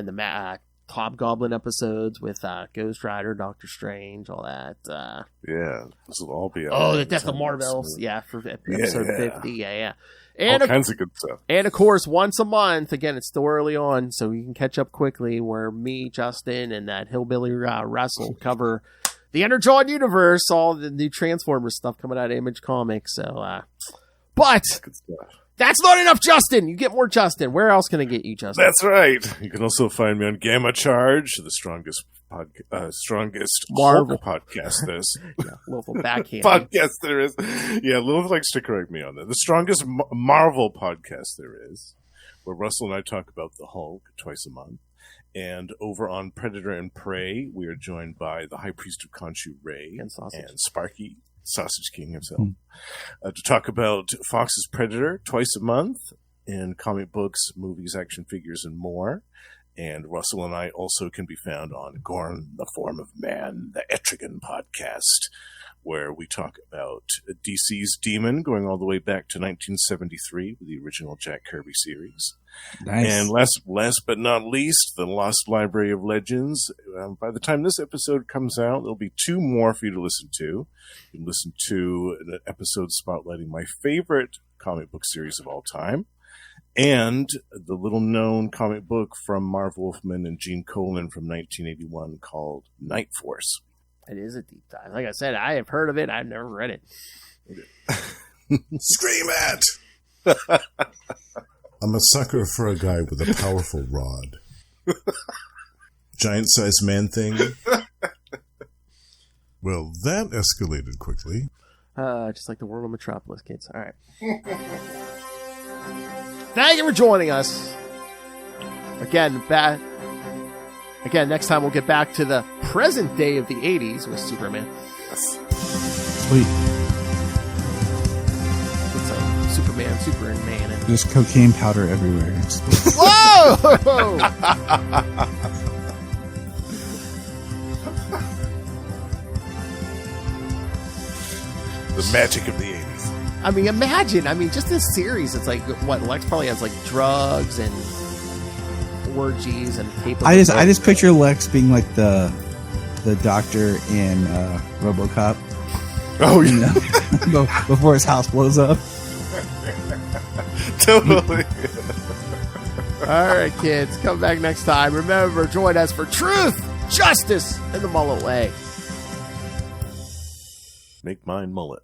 Speaker 1: the Hobgoblin episodes with Ghost Rider, Doctor Strange, all that.
Speaker 3: This will all be out.
Speaker 1: Oh, the Death of Marvel. Yeah, for episode 50. Yeah. And
Speaker 3: all kinds of good stuff.
Speaker 1: And of course, once a month, again, it's still early on, so you can catch up quickly, where me, Justin, and that hillbilly Russell cover the Energon universe, all the new Transformers stuff coming out of Image Comics. So, but
Speaker 3: good stuff.
Speaker 1: That's not enough, Justin. You get more Justin. Where else can I get you, Justin?
Speaker 3: That's right. You can also find me on Gamma Charge, the strongest Marvel podcast there's
Speaker 1: little backhand
Speaker 3: podcast there is. Yeah, Lilith likes to correct me on that. The strongest Marvel podcast there is, where Russell and I talk about the Hulk twice a month. And over on Predator and Prey, we are joined by the High Priest of Khonshu, Ray, and Sparky, Sausage King himself, to talk about Fox's Predator twice a month, and comic books, movies, action figures, and more. And Russell and I also can be found on Gorn, the Form of Man, the Etrigan podcast, where we talk about DC's Demon, going all the way back to 1973 with the original Jack Kirby series.
Speaker 2: Nice.
Speaker 3: And last but not least, the Lost Library of Legends. By the time this episode comes out, there'll be 2 more for you to listen to. You can listen to an episode spotlighting my favorite comic book series of all time, and the little-known comic book from Marv Wolfman and Gene Colan from 1981 called Night Force.
Speaker 1: It is a deep dive. Like I said, I have heard of it. I've never read it.
Speaker 4: Scream at! I'm a sucker for a guy with a powerful rod. Giant-sized man thing. Well, that escalated quickly.
Speaker 1: Just like the World of Metropolis, kids. All right. Thank you for joining us. Again, next time we'll get back to the present day of the 80s with Superman.
Speaker 2: Sweet.
Speaker 1: It's a Superman.
Speaker 2: There's cocaine powder everywhere.
Speaker 1: Whoa!
Speaker 3: The magic of the 80s.
Speaker 1: I mean, imagine. Just this series. It's like, what, Lex probably has, like, drugs and orgies and tape.
Speaker 2: I just picture Lex being like the doctor in RoboCop.
Speaker 3: Oh,
Speaker 2: you know, before his house blows up.
Speaker 3: Totally.
Speaker 1: All right, kids. Come back next time. Remember, join us for truth, justice, and the mullet way.
Speaker 3: Make mine mullet.